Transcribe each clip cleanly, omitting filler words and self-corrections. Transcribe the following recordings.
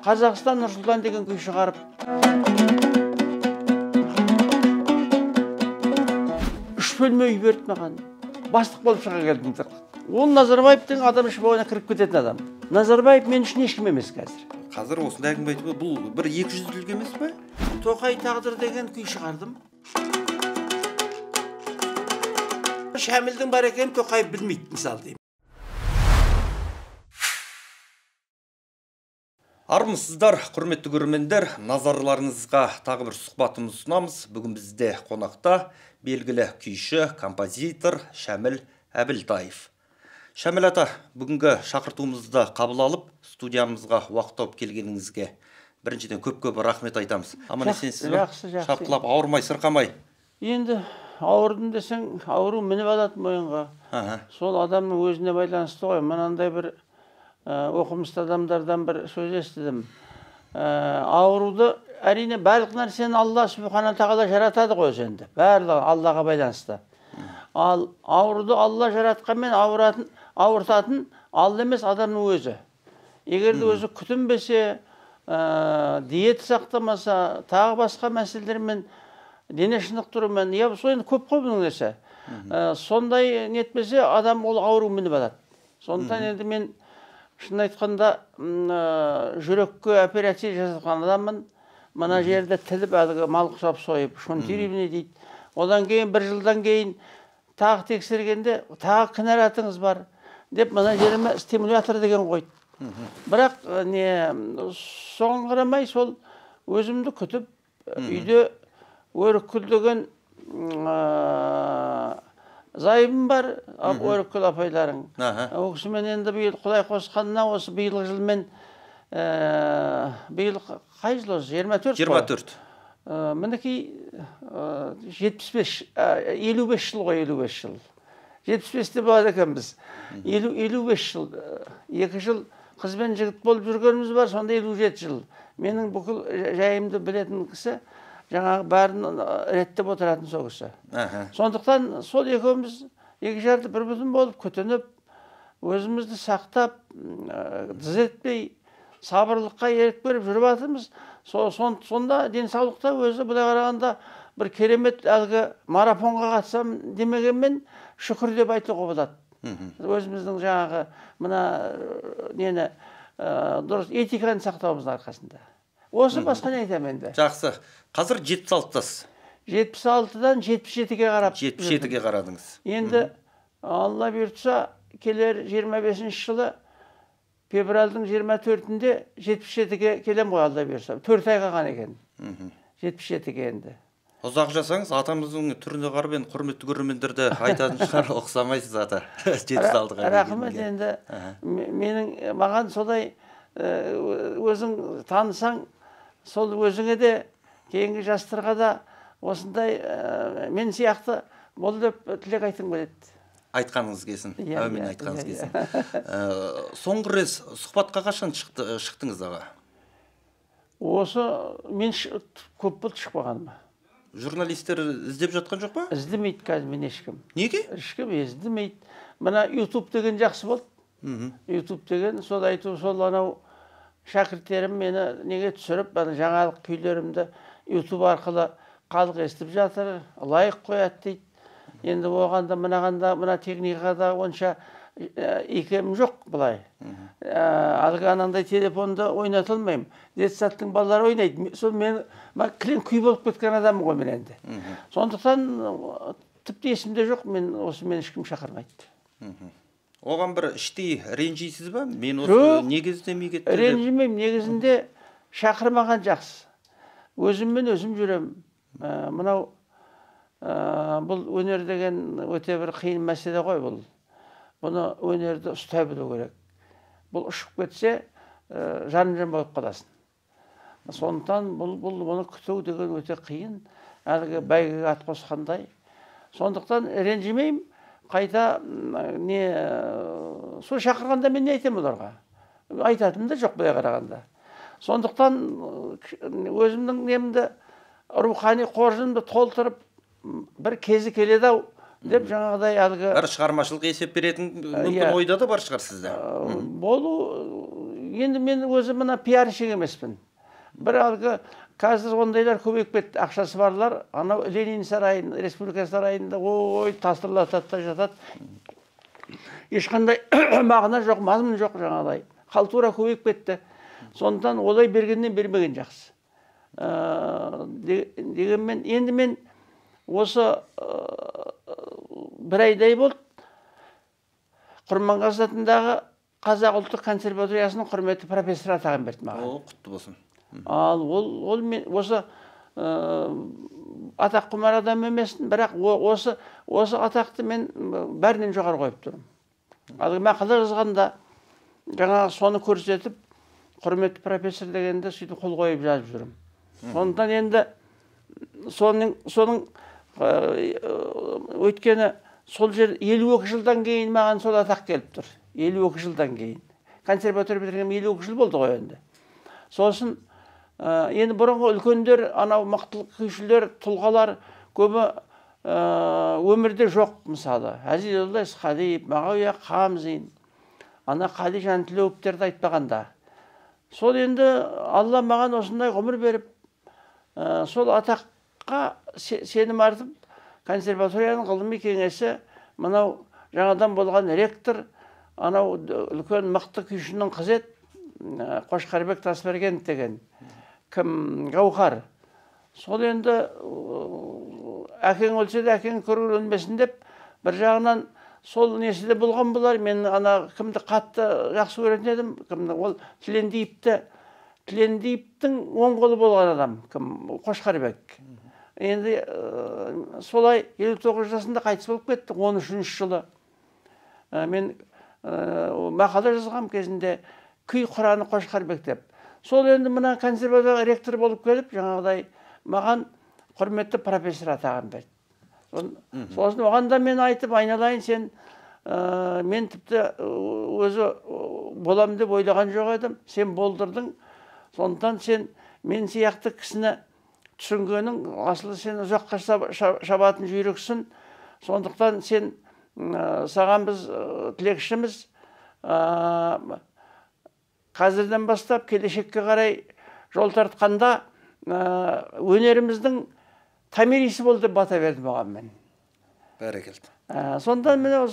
Қазақстан Нұрсұлтан деген күй шығарып, үш бөлме үй берді маған. Бастық болып шыға келдім. Ол Назарбаевтың адам іші бойына кіріп кететін адам. Назарбаев мен үшін ешкім емес қазір. Қазір осындай әңгіме айтып, бұл бір 200-лік емес пе? Тоқай тағдыр деген күй шығардым. Шәмілдің бар екенін Тоқаев білмейді, мысалы деймін. Армысыздар, құрметті көрермендер, назарларыңызға тағы бір сұхбатымыз ұсынамыз. Бүгін бізде қонақта белгілі күйші, композитор Шәміл Әбілтаев. Шәміл ата, бүгінгі шақыртуымызды қабыл алып, студиямызға уақыт тауып келгеніңізге біріншіден көп рахмет айтамыз. Аман есенсіз бе? Жақсы. Шапқылап, ауырмай, сырқамай. Енді ауырдым десең, ауру мініп алады мойынға. Сол адамның өзіне байланысты ғой. Мынандай бір оқымысты адамдардан бір сөз естідім. Ауруды әрине барлық нәрсені Алла Субхана тағала жаратады ғой енді. Барлығы Аллаға байланысты. Ал ауруды Алла жаратқанмен ауыртатын Алла емес адамның өзі. Егер де өзі күтінбесе, диета сақтамаса, тағы басқа мәселелермен, дене шынықтырумен, енді көп қой бұның нәрсе. Сондай нетпесе, адам ол ауру мініп алады. Сондықтан енді мен шын айтқанда жүрекке операция жасатқан адаммын. Мына жерде тіліп әлгі мал құсап сойып, шунтиревне дейді. Одан кейін бір жылдан кейін тағы тексергенде тағы кінәратыңыз бар деп мына жеріме стимулятор деген қойды. Бірақ соған қарамай сол өзімді күтіп үйде өріккүл деген зайыбым бар, өріккүл апайларың. Ол кісімен енді биыл Құдай қосқанына осы биылғы жылмен, биыл қай жыл осы? 24 қой? 24. Мінекей 55 жыл ғой, 55 жыл. 75-те болады екен біз. 55 жыл. 2 жыл қызбен жігіт болып жүргеніміз бар, сонда 57 жыл. Менің бүкіл жайымды білетін кісі, жаңағы бәрін реттеп отыратын сол кісі. Сондықтан сол екеуміз екі жарты бір бүтін болып күтініп, өзімізді сақтап, дыз етпей, сабырлыққа ерік беріп жүріп жатырмыз. Сонда денсаулықта өзі бұлай қарағанда бір керемет әлгі марафонға қатысам демегенмен шүкір деп айтуға болады. Өзіміздің жаңағы мына нені дұрыс этиканы сақтауымыздың арқасында. Осы басқа не айтам енді? Жақсы. Қазір 76-тасыз. 76-дан 77-ге қарап. 77-ге қарадыңыз. Енді Алла бұйыртса келер 25-ші жылы февральдың 24-інде 77-ге келем ғой, Алла бұйырса. 4 айға ғана екен. 77-ге енді. Ұзақ жасаңыз, атамыздың түріне қарап енді құрметті көрермендерді айтатын шығар, ұқсамайсыз ата. 76-ға. Рахмет енді. Маған солай өзің танысаң, сол өзіңе де кейінгі жастарға да осындай мен сияқты бол деп тілек айтқым келеді. Айтқаныңыз келсін. Әумин айтқаныңыз келсін. Соңғы рет сұхбатқа қашан шықтыңыз аға? Осы мен көп болды шықпағаным. Журналистер іздеп жатқан жоқ па? Іздемейді қазір мен ешкім. Неге? Ешкім іздемейді. Мына YouTube деген жақсы болды. YouTube деген сол айту, сол анау шәкірттерім мені неге түсіріп, жаңалық күйлерімді YouTube арқылы халық естіп жатыр, лайық қояды дейді. Енді оғанда, мына техникада онша икем жоқ бұлай. Алғы анандай телефонды ойнатылмаймын. Детсаттың балалары ойнайды. Сол мен кілең күй болып кеткен адамым ғой мен енді. Сондықтан тіпті есімде жоқ, осы мен ешкім шақырмайды. Оған бір іштей ренжейсіз ба? Мен осы негіздемей кеттім деп. Ренжімеймін, негізінде шақырмаған жақсы. Өзіммен өзім жүрем. Мынау бұл өнер деген өте бір қиын мәселе ғой бұл. Бұны өнерді ұстай білу керек. Бұл ұшып кетсе, жан болып қаласың. Сондықтан бұны күту деген өте қиын. Әлгі бәйгеге ат қосқандай. Сондықтан ренжімеймін. Қайта сол шақырғанда мен не айтам оларға? Айтатым да жоқ бұлай қарағанда. Сондықтан өзімнің немді рухани қоржынымды толтырып бір кезі келеді-ау деп жаңағыдай әлгі шығармашылық есеп беретін мүмкін ойда да бар шығар сізде. Болу енді мен өзім мына пиарщик емеспін. Бір алғы қазір ондайлар көбейіп кетті. Ақшасы барлар, анау Ленин сарайын, Республика сарайында ой тастырлатады да жатады. Ешқандай мағына жоқ, мазмұн жоқ жаңағыдай. Халтура көбейіп кетті. Сондықтан олай бергеннен бермеген жақсы. Дегенмен енді мен осы бір айдай болды Құрманғазы атындағы Қазақ ұлттық консерваториясының құрметті профессор атағын берді маған. Құтты болсын. Ал ол мен осы атақ құмар адам емеспін, бірақ осы атақты мен бәрінен жоғары қойып тұрмын. Ал мақала жазғанда жаңағы соны көрсетіп, құрметті профессор дегенде сөйтіп қол қойып жазып жүрмін. Сондықтан енді соның өйткені сол жер 52 жылдан кейін маған сол атақ келіп тұр. 52 жылдан кейін. Консерватория бітіргенім 52 жыл болды ғой енді. Сосын енді бұрынғы үлкендер, анау мақтылық күйшілер, тұлғалар көбі өмірде жоқ мысалы. Әзиз-Олла Есқалиев, Мағауия Қамзин, ана Қали Жантілеуовтерді айтпағанда. Сол енді Алла маған осындай ғұмыр беріп, сол атаққа сенім артып, консерваторияның ғылыми кеңесі, мынау жаңадан болған ректор, анау үлкен мықты күйшінің қызы еді, Қошқарбек Тасбергенов деген, кім Гауһар. Сол енді әкең өлсе де әкең көрер өлмесін деп, бір жағынан сол несіде болған болар. Мен ана кімді қатты жақсы көретін едім, кімді ол Тілендиевтің оң қолы болған адам, кім Қошқарбек. Енді солай 59 жасында қайтыс болып кетті, 13 жылы. Мен мақала жазғам кезінде күй құраны Қошқарбек деп. Сол енді мына консерватория ректор болып келіп, жаңағыдай маған құрметті профессор атағын берді. Сосын оғанда мен айтып, айналайын сен, мен тіпті өзі болам деп ойлаған жоқ едім, сен болдырдың. Сондықтан сен мен сияқты кісіні түсінгенің, асылы сен ұзаққа шабатын жүйрексің. Сондықтан сен саған біз тілекшіміз. Қазірден бастап келешекке қарай жол тартқанда өнеріміздің томирисі бол деп бата берді маған мен. Бәрекелді. Сонда мен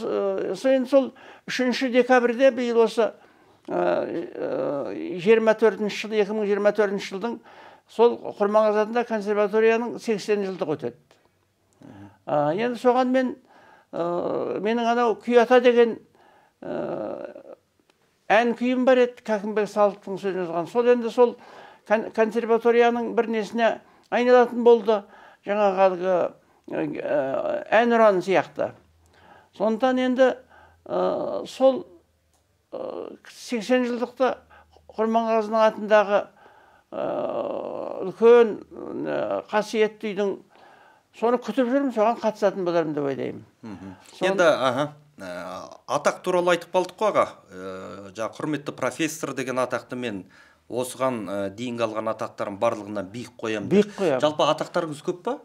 сол 3 декабрьде биыл осы 2024 жылдың сол Құрманғазы атындағы консерваторияның 80 жылдығы өтеді. Енді соған менің анау күй ата деген ән күйім бар еді, Кәкімбек Салықтың сөзін жазған. Сол енді сол консерваторияның бір несіне айналатын болды, жаңағы әнұран сияқты. Сондықтан енді сол 80 жылдықты Құрманғазының атындағы үлкен қасиетті үйдің соны күтіп жүрмін, соған қатысатын болармын деп ойлаймын. Енді атақ туралы айтып қалдық қой аға. Жаңа құрметті профессор деген атақты мен осыған дейінгі алған атақтарым барлығынан биік қоямын. Биік қоямын. Жалпы атақтарыңыз көп па?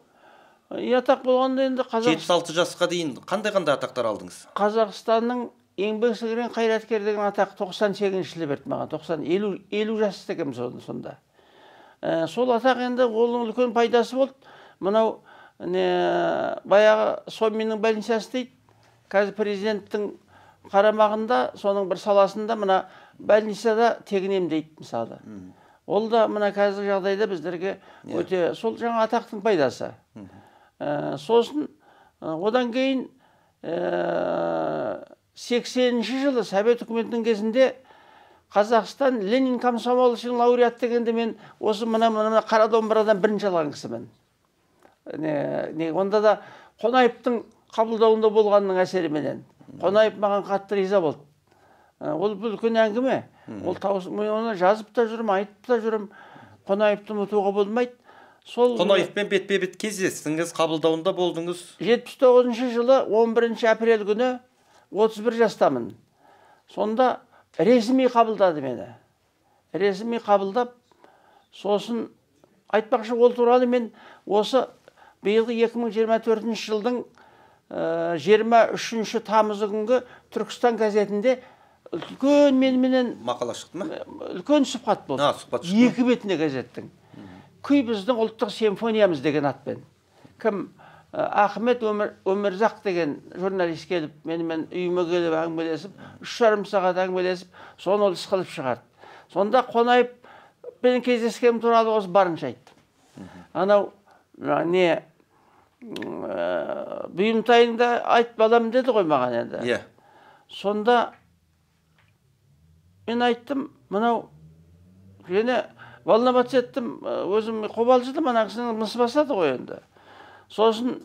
Атақ болғанда енді 76 жасқа дейін қандай атақтар алдыңыз? Қазақстанның еңбек сіңірген қайраткер деген атақ 98 жылы берді маған. 50 жас деген сонда. Сол атақ енді оның үлкен пайдасы болды. Мынау баяғы Соминнің больницасы дейді. Қазір президенттің қарамағында, соның бір саласында мына больницада тегін емдейді мысалы. Ол да мына қазіргі жағдайда біздерге өте сол жаңа атақтың пайдасы. Сосын одан кейін 80-ші жылы Совет үкіметінің кезінде Қазақстан Ленин комсомол үшін лауреат дегенде мен осы мына қара домбырадан бірінші алған кісімін. Онда да Қонаевтың қабылдауында болғанның әсеріменен. Қонаев маған қатты риза болды. Ол үлкен әңгіме. Мен оны жазып та жүрмін, айтып та жүрмін. Қонаевты ұмытуға болмайды. Қонаевпен бетпе-бет кездестіңіз, қабылдауында болдыңыз. 79 жылы 11 апрель күні 31 жастамын. Сонда ресми қабылдады мені. Ресми қабылдап, сосын айтпақшы ол туралы мен осы биылғы 2024 жылдың 23 тамызы күнгі Түркістан газетінде үлкен менен мақала шықты ма? Үлкен сұхбат болды. Сұхбат шықты. 2 бетінде газеттің. Күй біздің ұлттық симфониямыз деген атпен. Кім Ахмет Өмірзақ деген журналист келіп, менімен үйіме келіп әңгімелесіп, 3,5 сағат әңгімелесіп, соны ол іс қылып шығарды. Сонда Қонаев мен кездескенім туралы осы барынша айтты. Анау не бұйымтайыңда айт балам деді ғой маған енді. Сонда мен айттым, мынау және волноваться еттім, өзім қобалжыдым, ана кісінің мысы басады ғой енді. Сосын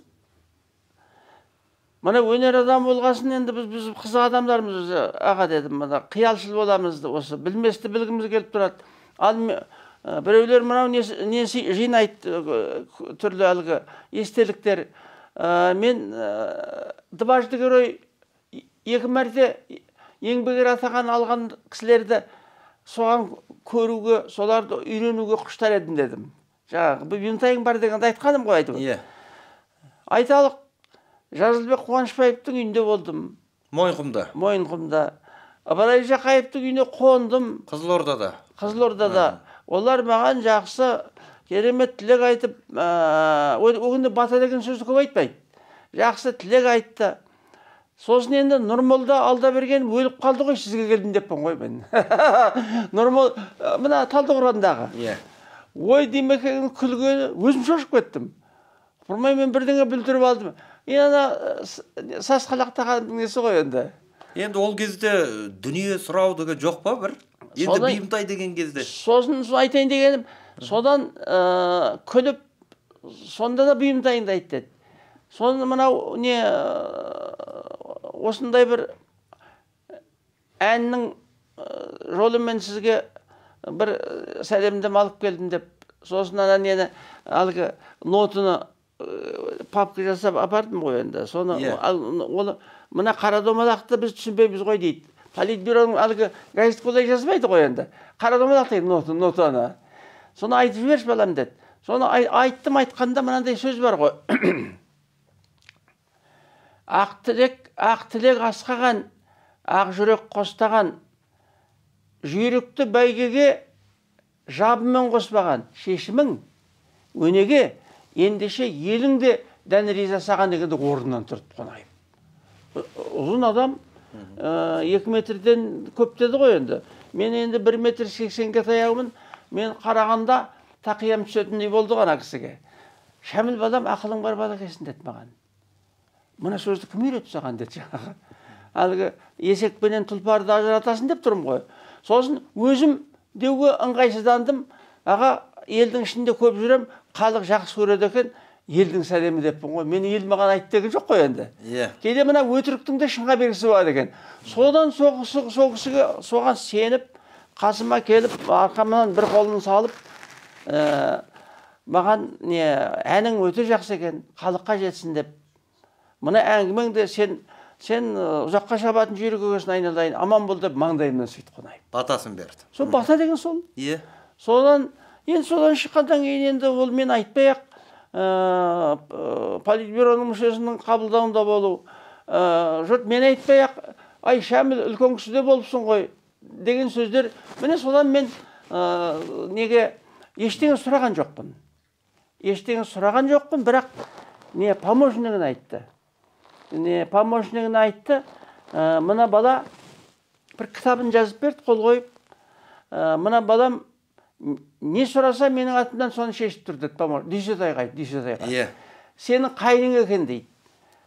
мына өнер адамы болғасын, енді біз қызық адамдармыз, аға дедім, мына қиялшыл боламыз, осы білместі білгіміз келіп тұрады. Ал біреулер мынау несі жинайды түрлі әлгі естеліктер. Мен дважды герой 2 мәрте еңбек ері атаған алған кісілерді соған көруге, соларды үйренуге құштар едім дедім. Жаңағы бұйымтайың бар дегенде айтқаным ғой айтып. Айталық, Жазылбек Қуанышбаевтың үйінде болдым. Мойынқұмда. Ыбырай Жақаевтың үйіне қондым. Қызылордада. Олар маған жақсы, керемет тілек айтып, өкінде бата деген сөзді көп айтпайды. Жақсы тілек айтты. Сосын енді Нұрмолда Алдаберген өліп қалды ғой, сізге келдім деппін ғой мен. Нұрмол, мына Талдықорғандағы. Ой демекенің күлгені, өзім шошып кеттім. Бұрмай мен бірдеңе білдіріп алдым. Енді сасқалақтаған несі ғой енді. Енді ол кезде дүние сұрау деген жоқ па бір? Енді бұйымтай деген кезде. Сосын айтайын дегенім, содан күліп, сонда да бұйымтайыңды айтты. Соны мынау не осындай бір әннің жолымен сізге бір сәлемдем алып келдім деп, сосын ана нені әлгі нотыны папка жасап апардым ғой енді. Соны мына қара домалақты біз түсінбейміз ғой дейді. Политбюроның әлгі газет болай жазбайды ғой енді. Қара домалақ дейді нотаны. Соны айтып жіберші балам деді. Соны айттым, айтқанда мынандай сөз бар ғой. Ақ тілек асқаған, ақ жүрек қостаған, жүйрікті бәйгеге жабымен қоспаған, шешімің өнеге ендеше еліңде дән риза саған дегенде орнынан тұрып Қонаев. Ұзын адам 2 метрден көп деді ғой енді. Мен енді 1 метр 80-ге таяғымын. Мен қарағанда тақиям түсетіндей болды ғана кісіге. Шәміл балам, ақылың бар бала кесін деді маған. Мына сөзді кім үйретті саған деді жаңағы. Әлгі есекпенен тұлпарды ажыратасың деп тұрмын ғой. Сосын өзім деуге ыңғайсыздандым. Аға, елдің ішінде көп жүрем, халық жақсы көреді екен, елдің сәлемі деппін ғой. Мен ел маған айтты деген жоқ қой енді. Кейде мына өтіріктің де шынға бергісі бар екен. Содан сол кісіге соған сеніп, қасыма келіп, арқамнан бір қолын салып, маған әнің өте жақсы екен, халыққа жетсін деп. Мына әңгімеңде сен ұзаққа шабатын жүйрік өгесін айналайын, аман бол деп маңдайымнан сөйтіп Қонаев. Батасын берді. Сол бата деген сол. Содан шыққандан кейін енді ол мен айтпай-ақ политбюроның мүшесінің қабылдауында болу. Жұрт мен айтпай-ақ, ай Шәміл үлкен кісіде болыпсың ғой деген сөздер. Міне содан мен неге ештеңе сұраған жоқпын. Бірақ помощнигін айтты. Помощнигін айтты. Мына бала бір кітабын жазып берді, қол қойып. Мына балам не сұраса менің атымдан соны шешіп тұр деді. Дүйсетайға айтты. Сенің қайның екен дейді.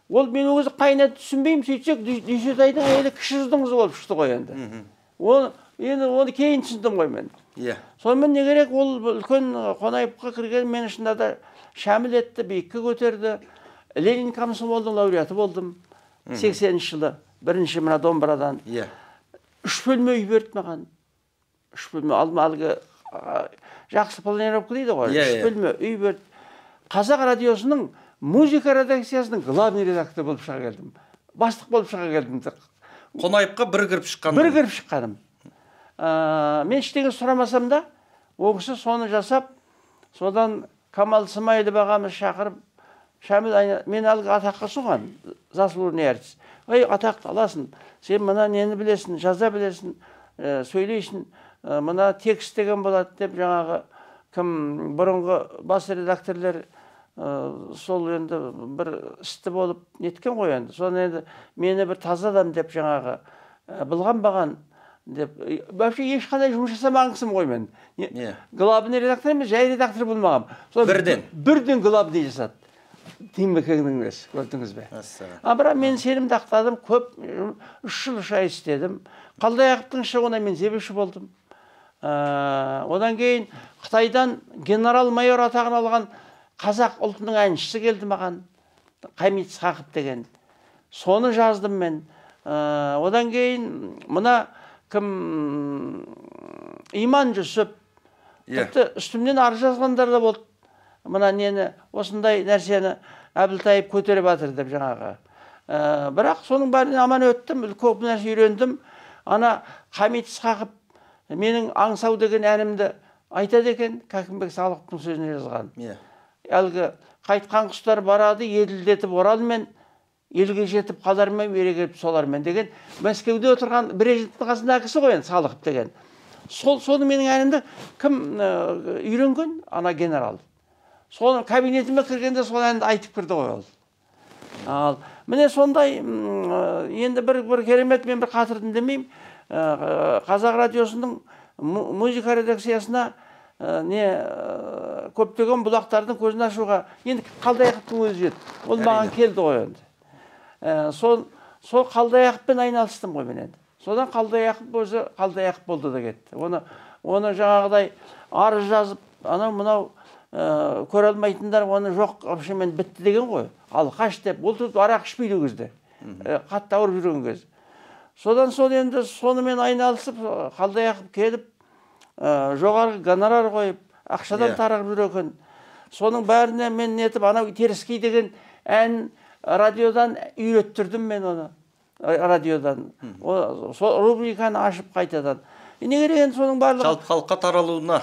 Ол мен өзі қайына түсінбеймін, сөйтсек Дүйсетайдың әйелі кіші жүздің қызы болып шықты ғой енді. Оны кейін түсіндім ғой мен. Сонымен не керек, ол үлкен Қонаевқа кірген мен шынында да шәміл етті, биікке көтерді. Ленин комсомолдың лауреаты болдым 80 жылы, бірінші мына домбырадан. 3 бөлме үй берді маған. 3 бөлме алғы жақсы планировка дейді ғой. 3 бөлме үй берді. Қазақ радиосының музыка редакциясының главный редактор болып шыға келдім. Бастық болып шыға келдім. Қонаевқа бір кіріп шыққаным. Мен ештеңе сұрамасам да, ол кісі соны жасап, содан Камал Смайылов ағамыз шақырып, Шәміл мен әлгі атаққа соған, заслуженный артист. Ой, атақты аласың, сен мына нені білесің, жаза білесің, сөйлейсің, мына текст деген болады деп жаңағы кім бұрынғы бас редакторлар сол енді бір істі болып неткен ғой енді. Соны енді мені бір таза адам деп жаңағы былғанбаған деп. Вообще ешқандай жұмыс жасамаған кісім ғой мен. Главный редактор емес, жай редактор болмағам. Бірден главный жасады. Тимбекеңнің көрдіңіз бе? Бірақ мен сенімді ақтадым, көп 3 жыл шай істедім. Қалдаяқовтың шығуына мен себепші болдым. Одан кейін Қытайдан генерал-майор атағын алған қазақ ұлтының әншісі келді маған, Қамит Сақып деген. Соны жаздым мен. Одан кейін мұна кім Иман Жүсіп, тіпті үстімнен арыз жазғандар да болды. Мұна нені, осындай нәрсені Әбілтайып көтеріп атыр деп жаңағы. Бірақ соның бәріне аман өттім, көп нәрсе үйрендім. Ана Қамит Сақып менің аңсау деген әнімді айтады екен, Кәкімбек Салықовтың сөзіне жазған. Әлгі қайтқан құстар барады, еділдетіп оралмен, елге жетіп қалармен, бере келіп солармен деген. Мәскеуде отырған Брежневтің қасындағы кісі ғой, Салықов деген. Соны менің әнімді кім үйренген? Ана генерал. Соны кабинетіме кіргенде сол әнді айтып кірді ғой ол. Ал міне сондай енді бір керемет, мен бір қатырдым демеймін. Қазақ радиосының музыка редакциясына көптеген бұлақтардың көзін ашуға енді Қалдаяқовтың өзі жетті. Ол маған келді ғой енді. Сол Қалдаяқовпен айналыстым ғой мен енді. Содан Қалдаяқов өзі Қалдаяқов болды да кетті. Оны жаңағыдай арыз жазып, анау-мынау көре алмайтындар оны жоқ, мен бітті деген ғой. Ал қаш деп, ол тұрды арақ ішпейді кезде. Қатты ауырып жүрген кез. Содан енді сонымен айналысып, Қалдаяқов келіп, жоғарғы гонорар қойып, ақшадан тарығып жүр екен. Соның бәріне мен нетіп, анау Теріскей деген ән радиодан үйреттірдім мен оны. Радиодан. Рубриканы ашып қайтадан. Не керек енді соның барлығы? Жалпы халыққа таралуына.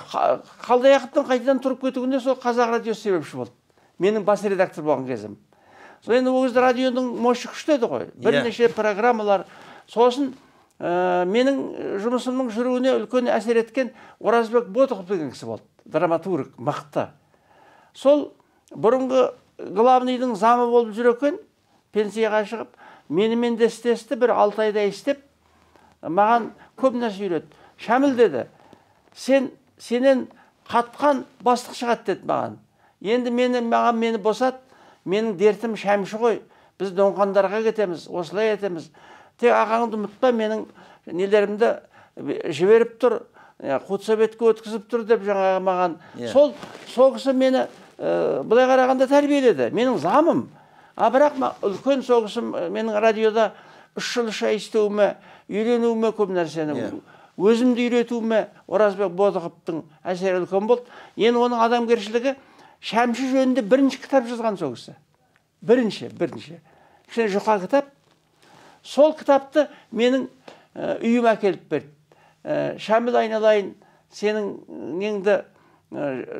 Қалдаяқовтың қайтадан тұрып кетуіне сол Қазақ радиосы себепші болды. Менің бас редактор болған кезім. Сол енді ол кезде радионың мощы күшті еді ғой. Бірнеше программалар. Сосын менің жұмысымның жүруіне үлкен әсер еткен Оразбек Ботықов деген кісі болды. Драматург, мықты. Сол бұрынғы главныйдың замы болып жүр екен, пенсияға шығып, менімен де істесті, бір 6 айда істеп, маған көп нәрсе үйретті. Шәміл деді, сенен қатқан бастық шығады деді маған. Енді мені босат, менің дертім шәмші ғой, біз доңғандарға кетеміз, осылай етеміз. Тек ағаңды ұмытпа, менің нелерімді жіберіп тұр, Қудсоветке өткізіп тұр деп жаңағы маған. Сол кісі мені былай қарағанда тәрбиеледі, менің замым. Бірақ үлкен соғысым менің радиода 3 жыл шай істеуіме, үйренуіме көп нәрсені, өзімді үйретуіме Оразбек Ботықовтың әсері үлкен болды. Енді оның адамгершілігі шәмші жөнінде бірінші кітап жазған сол кісі. Бірінші. Кішкене жұқа кітап. Сол кітапты менің үйіме әкеліп берді. Шәміл айналайын, сенің неңді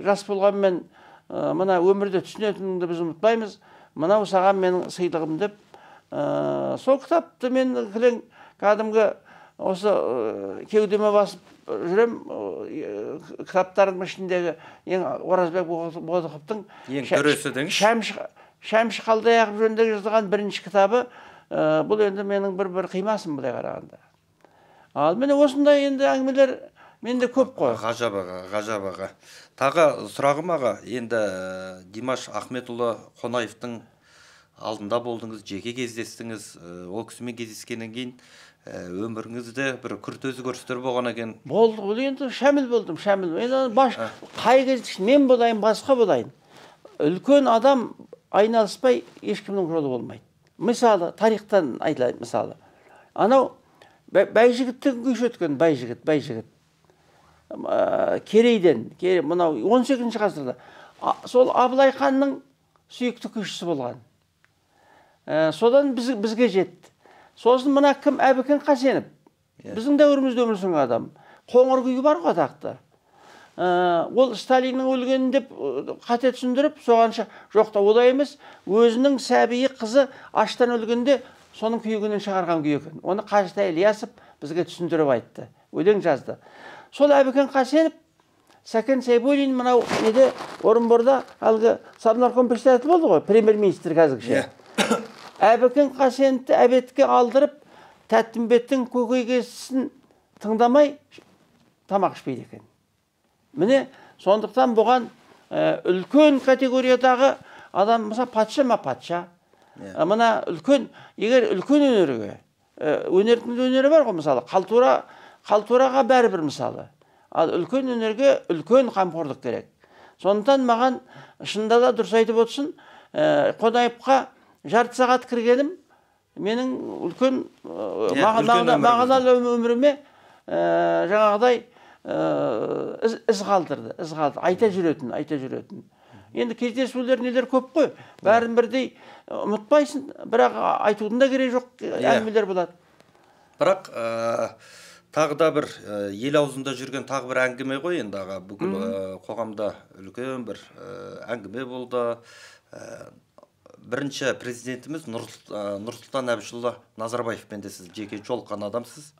жас болғанмен мына өмірде түсінетініңді біз ұмытпаймыз. Мынау саған менің сыйлығым деп. Сол кітапты мен кәдімгі осы кеудеме басып жүрем, кітаптардың ішіндегі Оразбек Ботықовтың Шәмші Қалдаяқов жөнінде жазылған бірінші кітабы. Бұл енді менің бір қимасым бұлай қарағанда. Ал мені осындай енді әңгімелер менде көп қой. Ғажап аға. Тағы сұрағым аға, енді Димаш Ахметұлы Қонаевтың алдында болдыңыз, жеке кездестіңіз, ол кісімен кездескеннен кейін өміріңізде бір күрт өзгерістер болған екен. Болды, ол енді Шәміл болдым, Шәміл. Қай кезде мен болайын, басқа болайын. Үлкен адам айналыспай ешкімнің жолы болмайды. Мысалы, тарихтан айтылайын, мысалы. Анау Байжігіттің күйші өткен, Байжігіт. Керейден, мынау 18-ші ғасырда. Сол Абылай ханның сүйікті күйшісі болған. Содан бізге жетті. Сосын мына кім? Әбікен Қасенов. Біздің дәуірімізде өмір сүрген адам. Қоңыр күйі бар ғой атақты. ол Сталиннің өлгенін деп қате түсіндіріп, соғанша жоқта олай емес, өзінің сәбиі қызы аштан өлгенде соның күйігінен шығарған күй екен. Оны Қажытай Ілиясов бізге түсіндіріп айтты, өлең жазды. Сол Әбікен Қасенов, Сәкен Сейфуллин мынау неде Орынборда алғы Совнарком председатель болды ғой, премьер-министр қазіргіше. Әбікен Қасеновті әбетке алдырып, Тәттімбеттің көкейкесін тыңдамай тамақ ішпейді екен. Міне, сондықтан бұған үлкен категориядағы адам, мысалы, патша ма патша. Мына үлкен, егер үлкен өнерге, өнердің өнері бар ғой, мысалы, қалтураға бәрібір мысалы. Ал үлкен өнерге үлкен қамқорлық керек. Сондықтан маған шынында да дұрыс айтып отырсын, Қонаевқа жарты сағат кіргенім, менің үлкен мағыналы өміріме жаңағыдай із қалдырды, айта жүретін. Енді кездесулер нелер көп қой, бәрін бірдей ұмытпайсың, бірақ айтудың да керек жоқ әңгімелер болады. Бірақ тағы да бір ел аузында жүрген тағы бір әңгіме ғой, енді аға, бүкіл қоғамда үлкен бір әңгіме болды. Бірінші президентіміз Нұрсұлтан Әбішұлы Назарбаевпен де сіз жеке жолыққан адамсыз.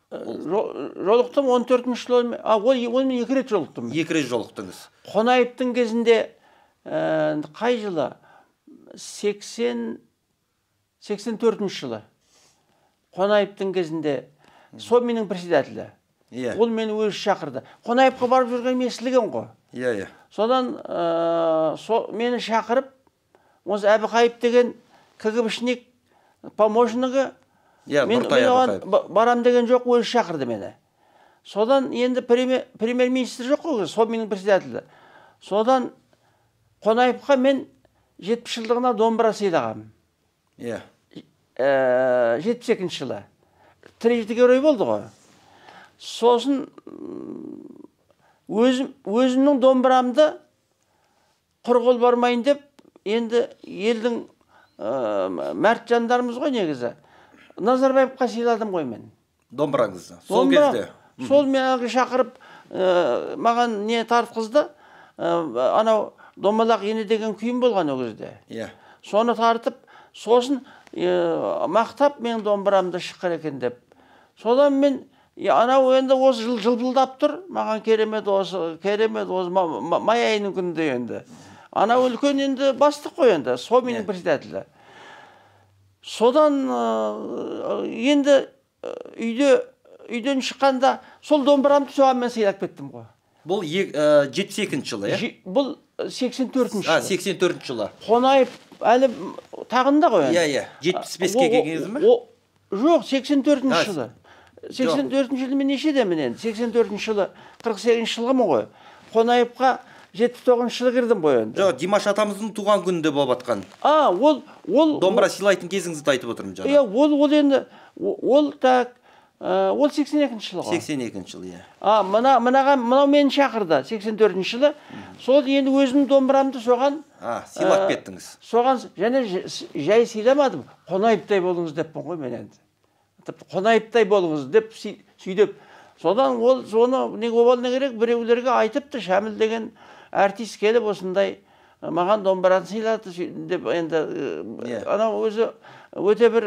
Жолықтым 14-ші жылы, онымен 2 рет жолықтым. 2 рет жолықтыңыз. Қонаевтың кезінде қай жылы? 84-ші жылы. Қонаевтың кезінде Собиннің председателі. Ол мені өзі шақырды. Қонаевқа барып жүрген месілген ғой. Содан мені шақырып, осы Әбіқайып деген КГБшник помощнигі, мен оған барам деген жоқ, өзі шақырды мені. Содан енді премьер-министр жоқ қой, Собиннің председателі. Содан Қонаевқа мен 70 жылдығына домбыра сыйлағам. 72-ші жылы. Трижды герой болды ғой. Сосын өзімнің домбырамды құр қол бармайын деп, енді елдің мәрт жандарымыз ғой негізі. Назарбаевқа сыйладым ғой мен. Домбыраңызды. Сол кезде. Сол мені шақырып, маған не тартқызды, анау домалақ ене деген күйім болған ол кезде. Соны тартып, сосын мақтап мен домбырамды шыққыр екен деп. Содан мен, анау енді осы жылбылдап тұр, маған керемет осы май айының күнінде енді. Анау үлкен енді бастық қой енді, Собиннің председателі. Содан енді үйден шыққанда сол домбырамды соған мен сыйлап кеттім ғой. Бұл 72-ші жылы, е? Бұл 84-ші жылы. 84-ші жылы. Қонаев әлі тағында ғой. 75-ке келгеніңіз ме? Жоқ, 84-ші жылы. 84-ші жылы мен нешеде мен енді? 84-ші жылы, 48-ші жылғымын ғой. Қонаевқа 79-ші жылы кірдім ғой енді. Жоқ, Димаш атамыздың туған күнінде болып атқан. Домбыра сыйлайтын кезіңізді айтып отырмын жаңа. Ол енді, ол 82-ші жылға. 82-ші жыл, е. Мынау мені шақырды, 84-ші жылы. Сол енді өзімнің домбырамды соған сыйлап кеттіңіз. Соған және жай сыйламадым. Қонаевтай болыңыз деппін ғой мен енді. Қонаевтай болыңыз деп сүйдеп. Содан ол соны не керек, біреулерге айтыпты, Шәміл деген артист келіп осындай маған домбыраны сыйлады деп енді анау өзі өте бір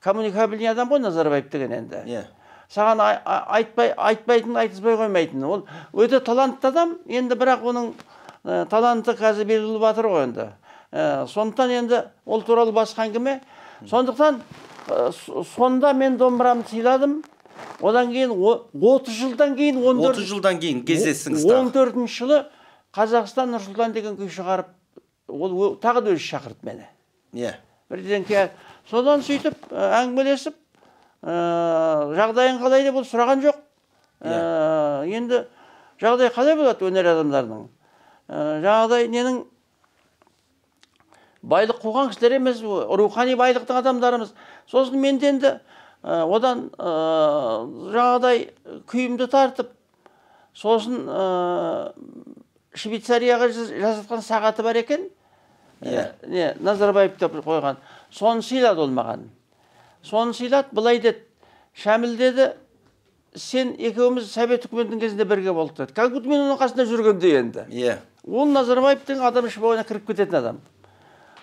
коммуникабельный адам ғой Назарбаев деген енді. Саған айтпайтын, айтыспай қоймайтын. Ол өте талантты адам, енді бірақ оның таланты қазір белгілі батыр ғой енді. Сондықтан енді ол туралы басқа әңгіме. Сондықтан сонда мен домбырамды сыйладым. Одан кейін 30 жылдан кейін кездестіңіз. 14-ші жылы Қазақстан Нұрсұлтан деген күй шығарып, ол тағы да өзі шақырды мені. Бірден содан сөйтіп әңгімелесіп, жағдайың қалай деп ол сұраған жоқ. Енді жағдай қалай болады өнер адамдарының? Жағдай ненің байлық қуған кісілер емес, рухани байлықтың адамдарымыз. Сосын менде енді одан жағдай күйімді тартып, сосын Швейцарияға жасатқан сағаты бар екен, Назарбаев деп қойған. Соны сыйлады ол маған. Соны сыйлады, былай деді, Шәміл деді, сен екеуміз совет үкіметінің кезінде бірге болдық деді. Как будто мен оның қасында жүргенде енді. Иә. Ол Назарбаевтың адам шыбауына кіріп кететін адам.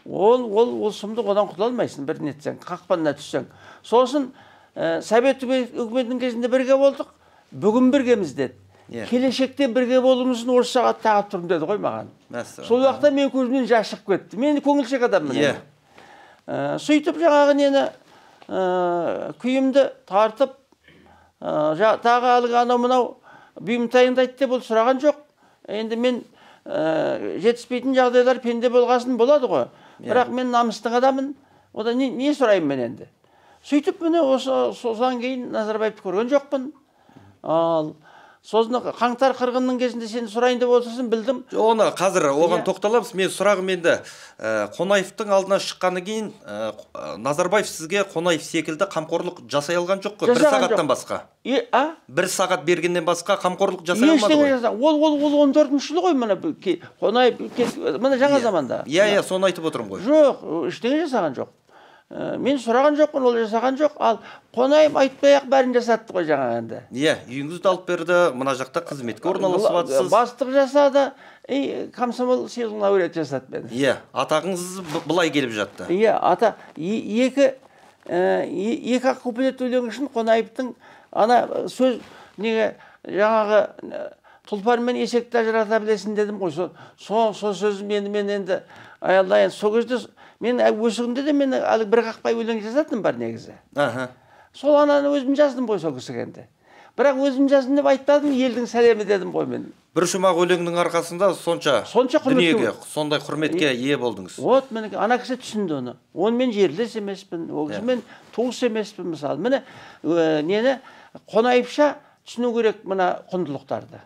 Ол сұмдық, одан құтыла алмайсың, бір нетсең, қақпанына түссең. Сосын совет үкіметінің кезінде бірге болдық, бүгін біргеміз деді. Келешекте бірге болуымыздың осы сағат тағып тұрмын деді ғой маған. Сол уақытта мен көзімнен жас шығып кетті. Мен көңілшек адаммын. Сөйтіп жаңағы нені күйімді тартып, тағы алғы анау мынау бұйымтайыңды айтты деп ол сұраған жоқ. Енді мен жетіспейтін жағдайлар пенде болғасын болады ғой. Бірақ мен намыстың адамын, одан не сұрайым мен енді. Сөйтіп міне содан кейін Назарбаевты көрген жоқпын. Ал сосын қаңтар қырғынның кезінде сені сұрайын деп отырсын, білдім. Оны қазір оған тоқталамыз. Мен сұрағым енді Қонаевтың алдына шыққаны кейін Назарбаев сізге Қонаев секілді қамқорлық жасай алған жоқ қой, бір сағаттан басқа. Бір сағат бергеннен басқа қамқорлық жасай алмады ғой. Ол 14-ші жылы ғой, мына Қонаев, мына жаңа заманда. Иә, соны айтып отырмын ғой. Жоқ, ештеңе жасаған жоқ. Мен сұраған жоқпын, ол жасаған жоқ. Ал Қонаев айтпай-ақ бәрін жасатты ғой жаңа енді. Иә, үйіңізді алып берді, мына жақта қызметке орналасып жатсыз. Бастық жасады, комсомол сыйлығын лауреат жасады мені. Иә, атағыңыз былай келіп жатты. Иә, ата екі куплет өлең үшін Қонаевтың ана сөз неге жаңағы тұлпар мен есекті ажырата білесің дедім ғой. Сол сөзі мен енді аялдайын. Сол кезде мен өсігімде де мен бір қақпай өлең жазатыным бар негізі. Сол ананы өзім жаздым ғой сол кісіге енді. Бірақ өзім жаздым деп айтпадым, елдің сәлемі дедім ғой мен. Бір шумақ өлеңнің арқасында сонша дүниеге, сондай құрметке ие болдыңыз. Вот мен ана кісі түсінді оны. Оны мен жерлес емеспін, ол кісі мен туыс емеспін мысалы. Міне нені Қонаевша түсіну керек мына құндылықтарды.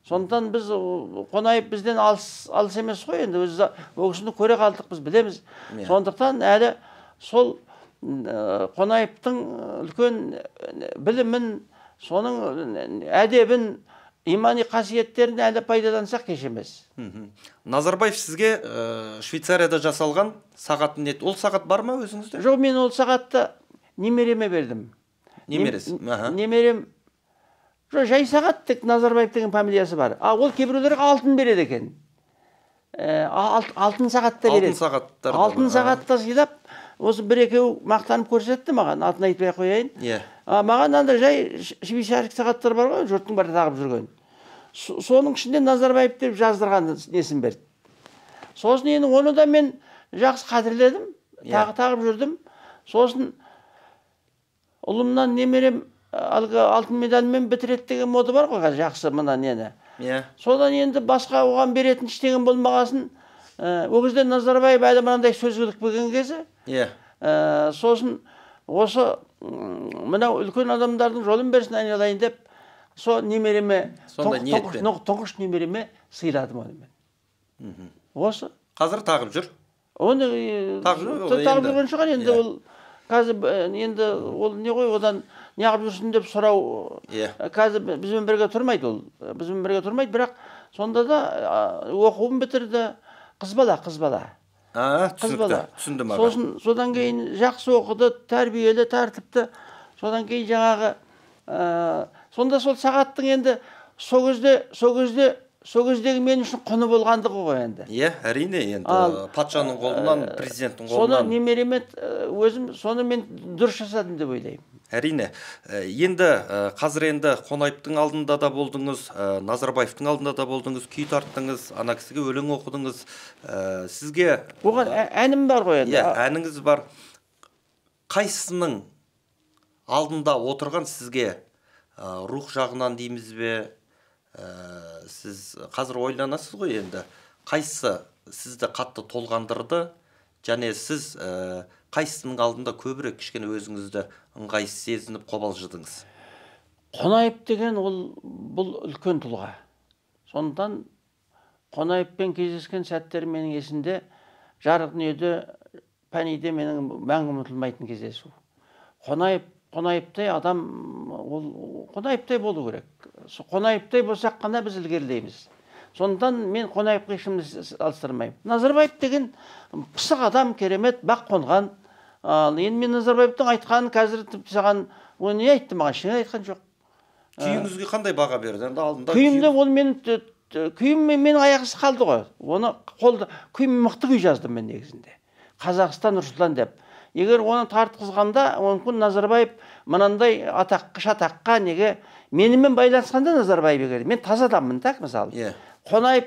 Сондықтан біз Қонаев бізден алыс емес қой, енді ол кісіні көре қалдық, біз білеміз. Сондықтан әлі сол Қонаевтың үлкен білімін, соның әдебін, имани қасиеттерін әлі пайдалансақ кеш емес. Назарбаев сізге Швейцарияда жасалған сағатын ет. Ол сағат бар ма өзіңізде? Жоқ, мен ол сағатты немереме бердім. Немересі? Немерем жай сағат тек Назарбаев деген фамилиясы бар. Ол кейбіреулерге алтын береді екен. Алтын сағатта береді. Алтын сағатта сыйлап, осы бір-екеу мақтанып көрсетті маған, атын айтпай қояйын. Маған анда жай швейцарлық сағаттар бар ғой, жұрттың бәрі тағып жүрген. Соның ішінде Назарбаев деп жаздырған несін берді. Сосын енді оны да мен жақсы қадірледім, тағып жүрдім. Сосын ұлымнан немерем алғы алтын медальмен бітіреді деген моды бар ғой, жақсы мына нені. Содан енді басқа оған беретін іштеген болмағасын, ол кезде Назарбаев әлі мынандай сөз білген кезі. Сосын осы мынау үлкен адамдардың жолын берсін айналайын деп, сол немереме, тұңғыш немереме сыйладым оны мен. Осы. Қазір тағып жүр? Оны тағып жүрген шығар енді ол. Қазір енді ол не ғой, одан неғып жүрсін деп сұрау. Қазір бізбен бірге тұрмайды ол. Бізбен бірге тұрмайды, бірақ сонда да оқуын бітірді. Қыз бала. Түсіндім аға. Содан кейін жақсы оқыды, тәрбиелі, тәртіпті. Содан кейін жаңағы сонда сол сағаттың енді сол кездегі мен үшін құны болғандығы ғой енді. Әрине енді патшаның қолынан, президенттің қолынан. Соны немереме өзім, соны мен дұрыс жасадым деп ойлаймын. Әрине. Енді қазір енді Қонаевтың алдында да болдыңыз, Назарбаевтың алдында да болдыңыз, күй тарттыңыз, ана кісіге өлең оқыдыңыз. Сізге оған әнім бар ғой енді. Әніңіз бар. Қайсының алдында отырған сізге рух жағынан дейміз бе? Сіз қазір ойланасыз ғой енді, қайсы сізді қатты толғандырды, және сіз қайсының алдында көбірек кішкене өзіңізді ыңғайсыз сезініп қобалжыдыңыз? Қонаев деген бұл үлкен тұлға. Сондықтан Қонаевпен кездескен сәттер менің есімде, жарық дүниеде, пәниде менің мәңгі ұмытылмайтын кездесу. Қонаевтай адам, Қонаевтай болу керек. Қонаевтай болсақ қана біз ілгерілейміз. Сондықтан мен Қонаевқа ешкімді салыстырмаймын. Назарбаев деген пысық адам, керемет, бақ қонған. Енді мен Назарбаевтың айтқанын қазір саған, оны не айтты маған, ештеңе айтқан жоқ. Күйіңізге қандай баға берді? Енді алдында күйімде ол мен күйім мен аяқсыз қалды ғой. Оны қолда күйім мықты күй жаздым мен негізінде. Қазақстан Нұрсұлтан деп. Егер оны тартқызғанда, мүмкін Назарбаев мынандай атаққа шатаққа неге менімен байланысқанда Назарбаев егер мен таза адаммын так мысалы. Қонаев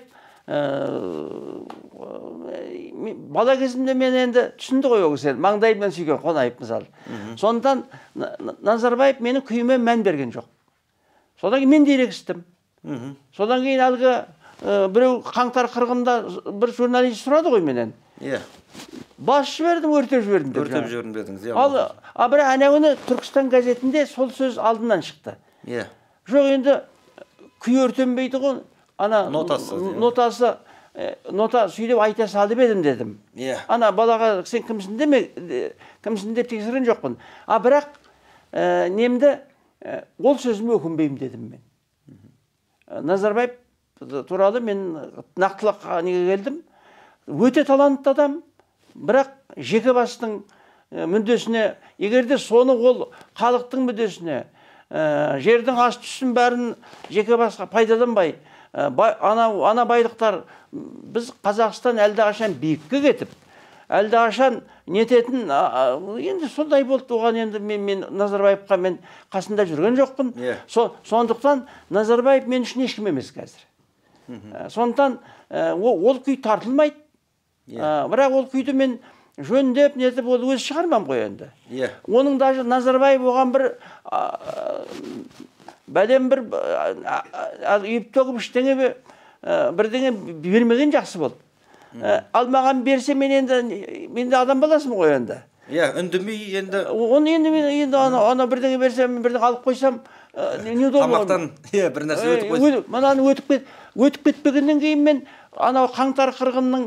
бала кезімде мен енді түсінді ғой ол кісі маңдайымнан сүйген Қонаев мысалы. Сондықтан Назарбаев менің күйіме мән берген жоқ. Содан кейін мен де ерегістім. Содан кейін әлгі біреу қаңтар қырғында бір журналист сұрады ғой менен. Бас жібердім, өртеп жібердім деп. Өртеп жібердім дедіңіз. Ал бірақ әнеуіні Түркістан газетінде сол сөз алдынан шықты. Жоқ енді күй өртенбейді ғой. Ана нотасы сөйлеп айта салып едім дедім. Ана балаға сен кімсің деп тексерген жоқпын. Бірақ немді ол сөзіме өкінбеймін дедім мен. Назарбаев туралы мен нақтылық неге келдім. Өте талантты адам, бірақ жеке бастың мүддесіне, егерде соны ол халықтың мүддесіне, жердің асты үстін бәрін жеке басқа пайдаланбай, ана байлықтар біз Қазақстан әлдеқашан биікке кетіп, әлдеқашан нететін, енді сондай болды. Оған енді мен Назарбаевқа мен қасында жүрген жоқпын. Сондықтан Назарбаев мен үшін ешкім емес қазір. Сондықтан ол күй тартылмайды. Бірақ ол күйді мен жөндеп нетіп ол өз шығармам ғой енді. Оның даже Назарбаев оған бір бәлем бір үйіп төгіп іштеңе бірдеңе бермеген жақсы болды. Ал маған берсе мен де адам баласым ғой енді. Үндемей енді. Оны енді ана бірдеңе берсем, бірдеңе алып қойсам, тамақтан бір нәрсе өтіп қойсын. Мынаны өтіп кетпегеннен кейін мен анау қаңтар қырғынның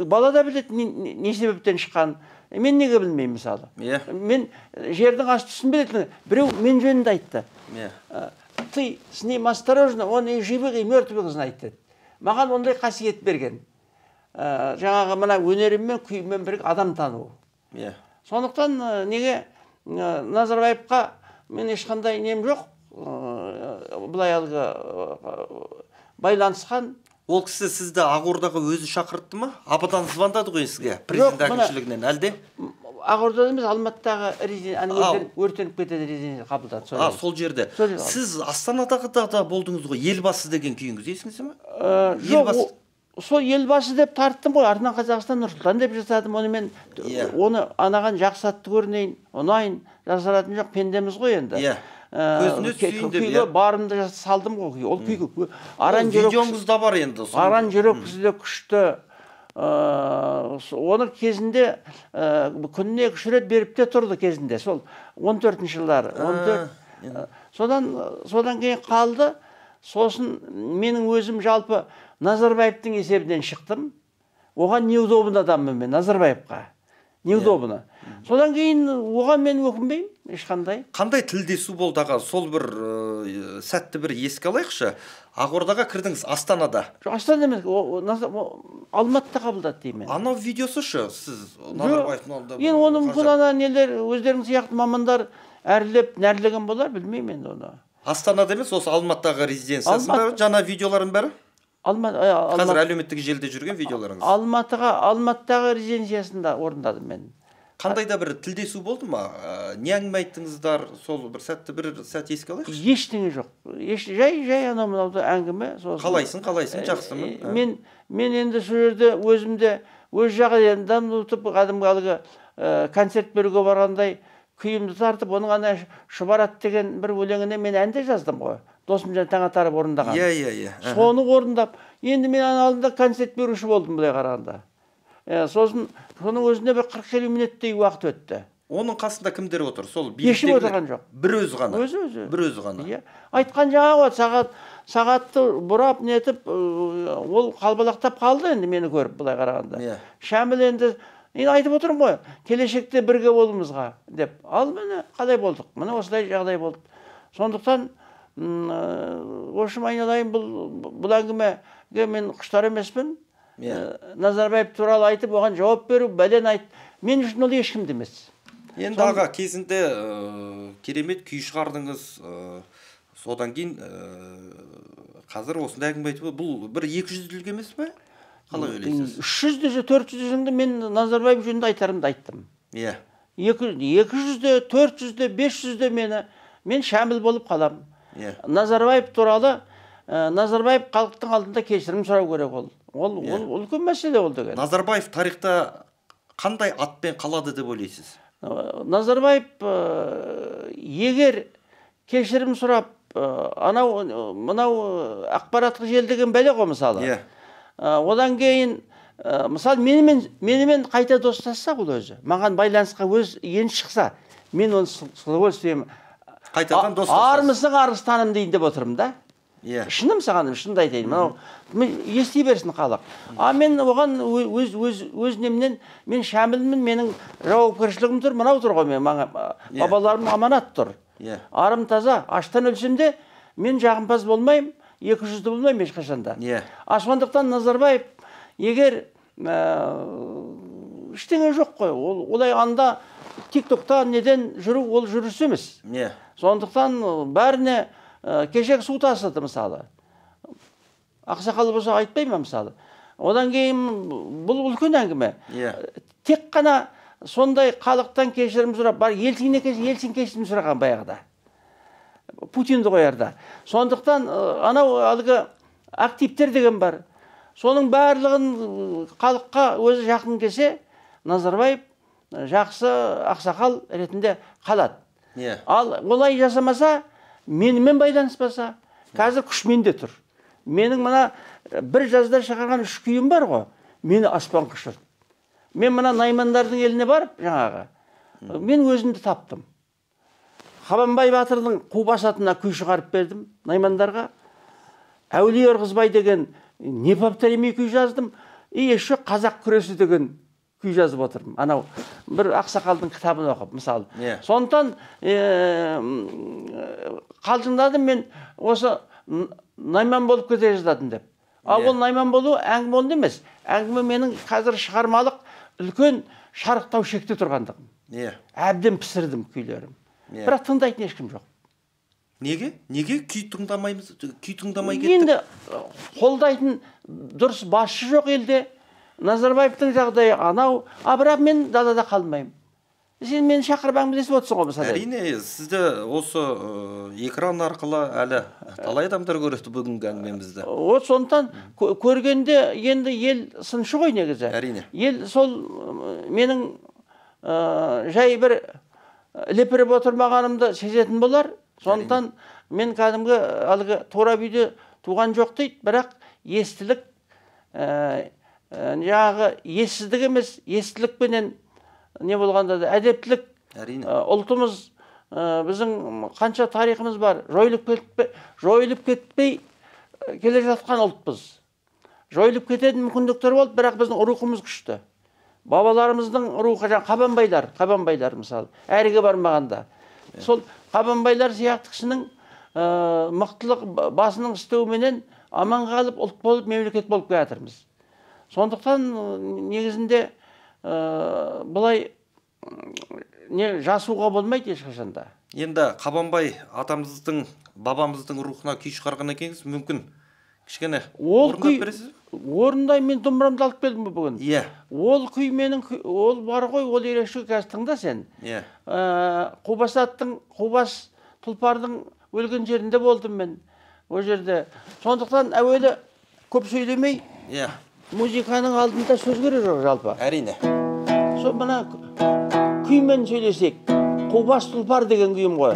бала да біледі не себептен шыққан. Мен неге білмеймін мысалы. Мен жердің асты үстін білетін. Біреу мен жөнінде айтты. Ты с ним осторожно, он и живых, и мертвых знает деді. Маған ондай қасиет берген. Жаңағы мына өнеріммен, күйіммен бірге адам тану. Сондықтан неге Назарбаевқа мен ешқандай нем жоқ. Бұлай алғы байланысқан. Ол кісі сізді Ақордаға өзі шақыртты ма? Ападан звондады ғой сізге, президент әкімшілігінен, әлде? Ақордада емес, Алматыдағы өртеніп кетеді резиденция қабылдады. Сол жерде. Сіз Астанадағы да болдыңыз ғой, елбасы деген күйіңіз есіңізде ме? Жоқ, сол елбасы деп тарттым ғой, артынан Қазақстан Нұрсұлтан деп жасадым. Оны анаған жақсатты көрінейін, ұнайын, жасаратын жоқ, пендеміз ғой енді. Көзіне түсейін деп, күйге барымды салдым ғой. Ол күйге видеоңыз да бар енді. Аран жүрек бізде күшті. Оны кезінде күніне 3 рет беріп те тұрды кезінде. Сол 14-ші жылдары. Содан кейін қалды. Сосын менің өзім жалпы Назарбаевтың есебінен шықтым. Оған неудобно адаммын мен Назарбаевқа. Неудобно. Содан кейін оған мен өкінбеймін, ешқандай. Қандай тілдесу болды аға? Сол бір сәтті бір еске алайықшы. Ақордаға кірдіңіз Астанада. Астана емес, Алматыда қабылдады деймін. Анау видеосы шы, сіз Назарбаевтың алдында. Енді оны мүмкін ана нелер, өздерің сияқты мамандар әрлеп, нәрлеген болар, білмеймін енді оны. Астанада емес, осы Алматыдағы резиденциясында жаңа видеоларын бәрі? Қазір әлеуметтік желіде жүрген видеоларыңыз. Алматыдағы резиденциясында орындадым мен. Қандай да бір тілдесу болды ма? Не әңгіме айттыңыздар? Сол бір сәтті бір сәт еске алайықшы. Ештеңе жоқ. Жай анау-мынау әңгіме. Қалайсың, жақсымын? Мен енді сол жерде өзімде өз жағдайымдан ұтып, кәдімгі концерт беруге барғандай күйімді тартып, оның ана Шұбарат деген бір өлеңіне мен ән де жаздым ғой. Досымжан Таңатаров орындаған. Соны орындап, енді мен алдында концерт беруші болдым бұлай қарағанда. Сосын соның өзінде бір 40-50 минуттей уақыт өтті. Оның қасында кімдер отыр? Сол ешкім отырған жоқ. Бір өзі ғана. Бір өзі ғана. Айтқан жаңағы сағатты бұрап нетіп, ол қалбалақтап қалды енді мені көріп бұлай қарағанда. Шәміл енді айтып отырмын ғой, келешекте бірге болуымызға деп. Ал міне қалай болдық? Міне осылай жағдай болды. Сондықтан айналайын, бұл әңгімеге мен құштар емеспін. Назарбаев туралы айтып, оған жауап беру, бәлен айт. Мен үшін ол ешкімді емес. Енді аға кезінде керемет күй шығардыңыз, Содан кейін қазір осындай әңгіме айтып бұл бір 200-лік емес пе? Қалай ойлайсыз? 300-де 400-де мен Назарбаев жөнінде айтарымды айттым. Иә. 200-де, 400-де, 500-де мен шәміл болып қалам. Назарбаев туралы Назарбаев халықтың алдында кешірім сұрау керек ол. Ол үлкен мәселе ол деген. Назарбаев тарихта қандай атпен қалады деп ойлайсыз? Назарбаев егер кешірім сұрап, мынау ақпараттық желі деген бәле ғой мысалы. Одан кейін мысалы менімен қайта достасса ол өзі, маған байланысқа енді шықса, мен оны с удовольствием қайтадан достасасыз. Армысың арыстаным дейін деп отырмын да. Шыным саған, шынды айтайын. Ести берсін халық. Мен оған өз немнен, мен шәмілмін, менің жауапкершілігім тұр, мынау тұр ғой, бабаларым аманат тұр. Арым таза, аштан өлсем де, мен жағымпаз болмайым, 200-ді болмайым ешқашанда. Сондықтан Назарбаев, егер ештеңе жоқ қой, олай анда тиктокта неден жүру, ол жүріс емес. Сондықтан бәріне кешек су тасыды мысалы. Ақсақал болса айтпаймын мысалы. Одан кейін бұл үлкен әңгіме. Тек қана сондай халықтан кешірім сұрап, бар Ельцин кешірім сұраған баяғыда. Путинді қоярда. Сондықтан анау алғы активтер деген бар. Соның барлығын халыққа өзі жақын келсе, Назарбаев жақсы ақсақал ретінде қалады. Ал олай жасамаса, менімен байланыспаса, қазір күш менде тұр. Менің мына бір жазда шығарған 3 күйім бар ғой, мені аспан құшырды. Мен мына наймандардың еліне барып, жаңағы, мен өзімді таптым. Қабанбай батырдың қу басатына күй шығарып бердім наймандарға. Әулие Ырғызбай деген не повторимый күй жаздым. Еще қазақ күресі деген күй жазып отырмын. Анау бір ақсақалдың кітабын оқып, мысалы. Сондықтан қалжыңдадым мен осы найман болып кете жаздадым деп. Ол найман болу әңгіме болу емес. Әңгіме менің қазір шығармалық үлкен шарықтау шекте тұрғандығым. Әбден пісірдім күйлерім. Бірақ тыңдайтын ешкім жоқ. Неге? Неге күй тыңдамаймыз? Күй тыңдамай кеттік? Енді қолдайтын дұрыс басшы жоқ елде. Назарбаевтың жағдайы анау, бірақ мен далада қалмаймын. Сен мені шақырып әңгімелесіп отырсың ғой мысалы. Әрине, сізді осы экран арқылы әлі талай адамдар көреді бүгінгі әңгімемізді. Сондықтан көргенде енді ел сыншы ғой негізі. Әрине. Ел сол менің жай бір лепіріп отырмағанымды сезетін болар. Сондықтан мен кәдімгі алғы тура үйде туған жоқ дейді, бірақ естілік, жаңағы ессіздік емес, естілікпенен не болғанда да әдептілік. Ұлтымыз, біздің қанша тарихымыз бар, жойылып кетпей келе жатқан ұлтпыз. Жойылып кететін мүмкіндіктер болды, бірақ біздің рухымыз күшті. Бабаларымыздың рухы, қабанбайлар мысалы, әріге бармағанда. Сол қабанбайлар сияқты кісінің мықтылық басының істеуіменен аман қалып, ұлт болып, мемлекет болып келатырмыз. Сондықтан негізінде бұлай жасуға болмайды ешқашанда. Енді Қабанбай атамыздың, бабамыздың рухына күй шығарған екенсіз, мүмкін кішкене орындап бересіз? Орындай, мен домбырамды алып келдім бүгін. Ол күй менің, ол бар ғой, ол ерекше, қазір тыңда сен. Қубас тұлпардың өлген жерінде болдым мен, о жерде. Сондықтан әуелі көп сөйлемей, музыканың алдында сөз керек жоқ жалпы. Әрине. Сол мына күймен сөйлесек, Қубас тұлпар деген күйім ғой.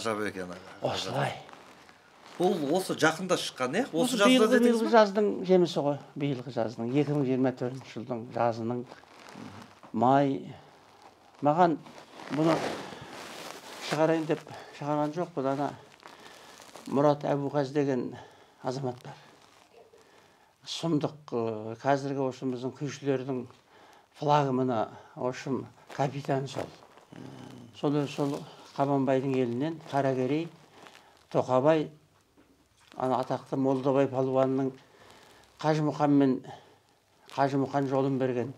ғажап екен аға. Осылай. Ол осы жақында шыққан, Осы биылғы жаздың жемісі ғой. Биылғы жаздың 2024 жылдың жазының май. Маған бұны шығарайын деп шығарған жоқ. Бұдана Мұрат Әбуғаз деген азамат бар. Сұмдық қазіргі осымыздың күйшілердің флагманы, осым капитан сол. Сол Қабанбайдың елінен Қаракерей, Тоқабай, атақты Молдабай палуанның Қажымұқан жолын берген.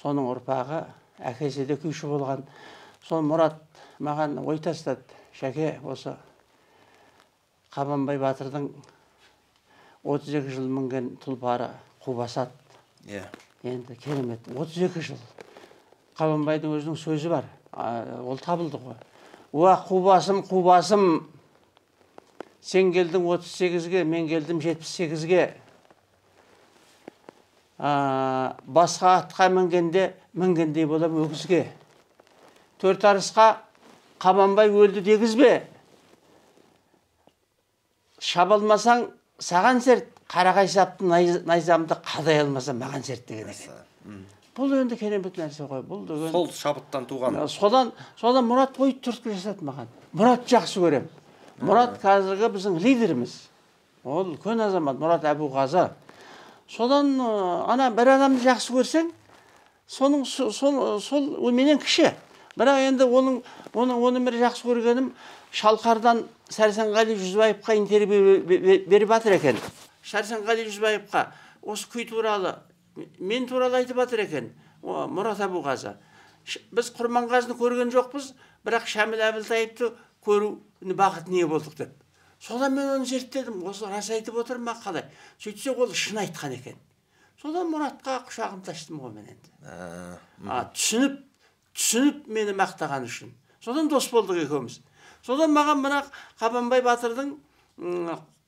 Соның ұрпағы әкесі де күйші болған. Сол Мұрат маған ой тастады. Шәке, осы Қабанбай батырдың 32 жыл мінген тұлпары Қубасат. Енді керемет. 32 жыл. Қабанбайдың өзінің сөзі бар. Ол табылды ғой. Уа Қубасым, Қубасым, сен келдің 38-ге, мен келдім 78-ге. Басқа атқа мінгендей болам өгізге. Төрт арысқа Қабанбай өлді дегізбе. Шабалмасаң саған серт, Қарақайсапты найзамды қадай алмасам маған серт деген екен. Бұл енді керемет нәрсе ғой. Сол шабыттан туған. Содан Мұрат ой түрткі жасады маған. Мұрат жақсы көрем. Мұрат қазіргі біздің лидеріміз. Ол үлкен азамат, Мұрат Әбуғазы. Содан бір адамды жақсы көрсең, сол менен кіші. Бірақ енді оны бір жақсы көргенім, Шалқардан Сәрсенғали Жүзбаевқа интервью беріп жатыр екен. Сәрсенғали Жүзбаевқа осы күй туралы, мен туралы айтып жатыр екен, Мұрат Әбуғазы. Біз Құрманғазыны көрген жоқпыз, бірақ Шәміл Әбілтаевты көруіне бақыт не болдық деп. Содан мен оны зерттедім, осы рас айтып отыр ма қалай. Сөйтсе ол шын айтқан екен. Содан Мұратқа құшағымды аштым ғой мен енді. Түсініп мені мақтаған үшін. Содан дос болдық екеуміз. Содан маған мына Қабанбай батырдың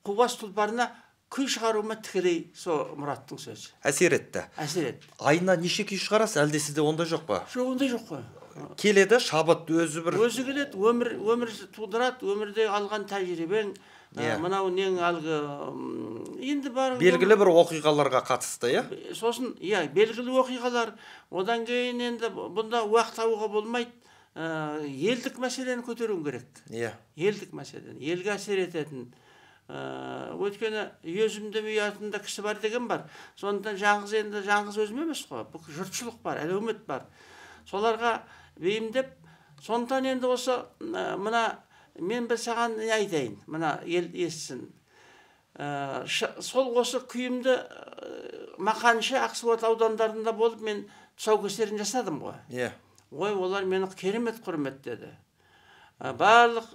Қубас тұлпарына күй шығаруыма тікелей сол Мұраттың сөзі. Әсер етті. Әсер етті. Айына неше күй шығарасыз, әлде сізде ондай жоқ па? Жоқ, ондай жоқ қой. Келеді, шабыт өзі бір. Өзі келеді, өмір тудырады, өмірде алған тәжірибең, мынау нең алғы, енді бар. Белгілі бір оқиғаларға қатысты, Сосын, белгілі оқиғалар, одан кейін енді бұнда уақыт табуға болмайды. Елдік мәселені көтеруің керек. Елдік мәселені, елге әсер ететін. Өйткені өзімді ұятында кісі бар деген бар. Сондықтан жаңғыз өзім емес қой. Бұл жұртшылық бар, әлеумет бар. Соларға бейімдеп, сондықтан енді осы мен бір саған не айтайын, мына ел естісін. Сол осы күйімді Мақаншы, Ақсуат аудандарында болып мен тұсаукесерін жасадым ғой. Ой, олар мені керемет құрметтеді. Барлық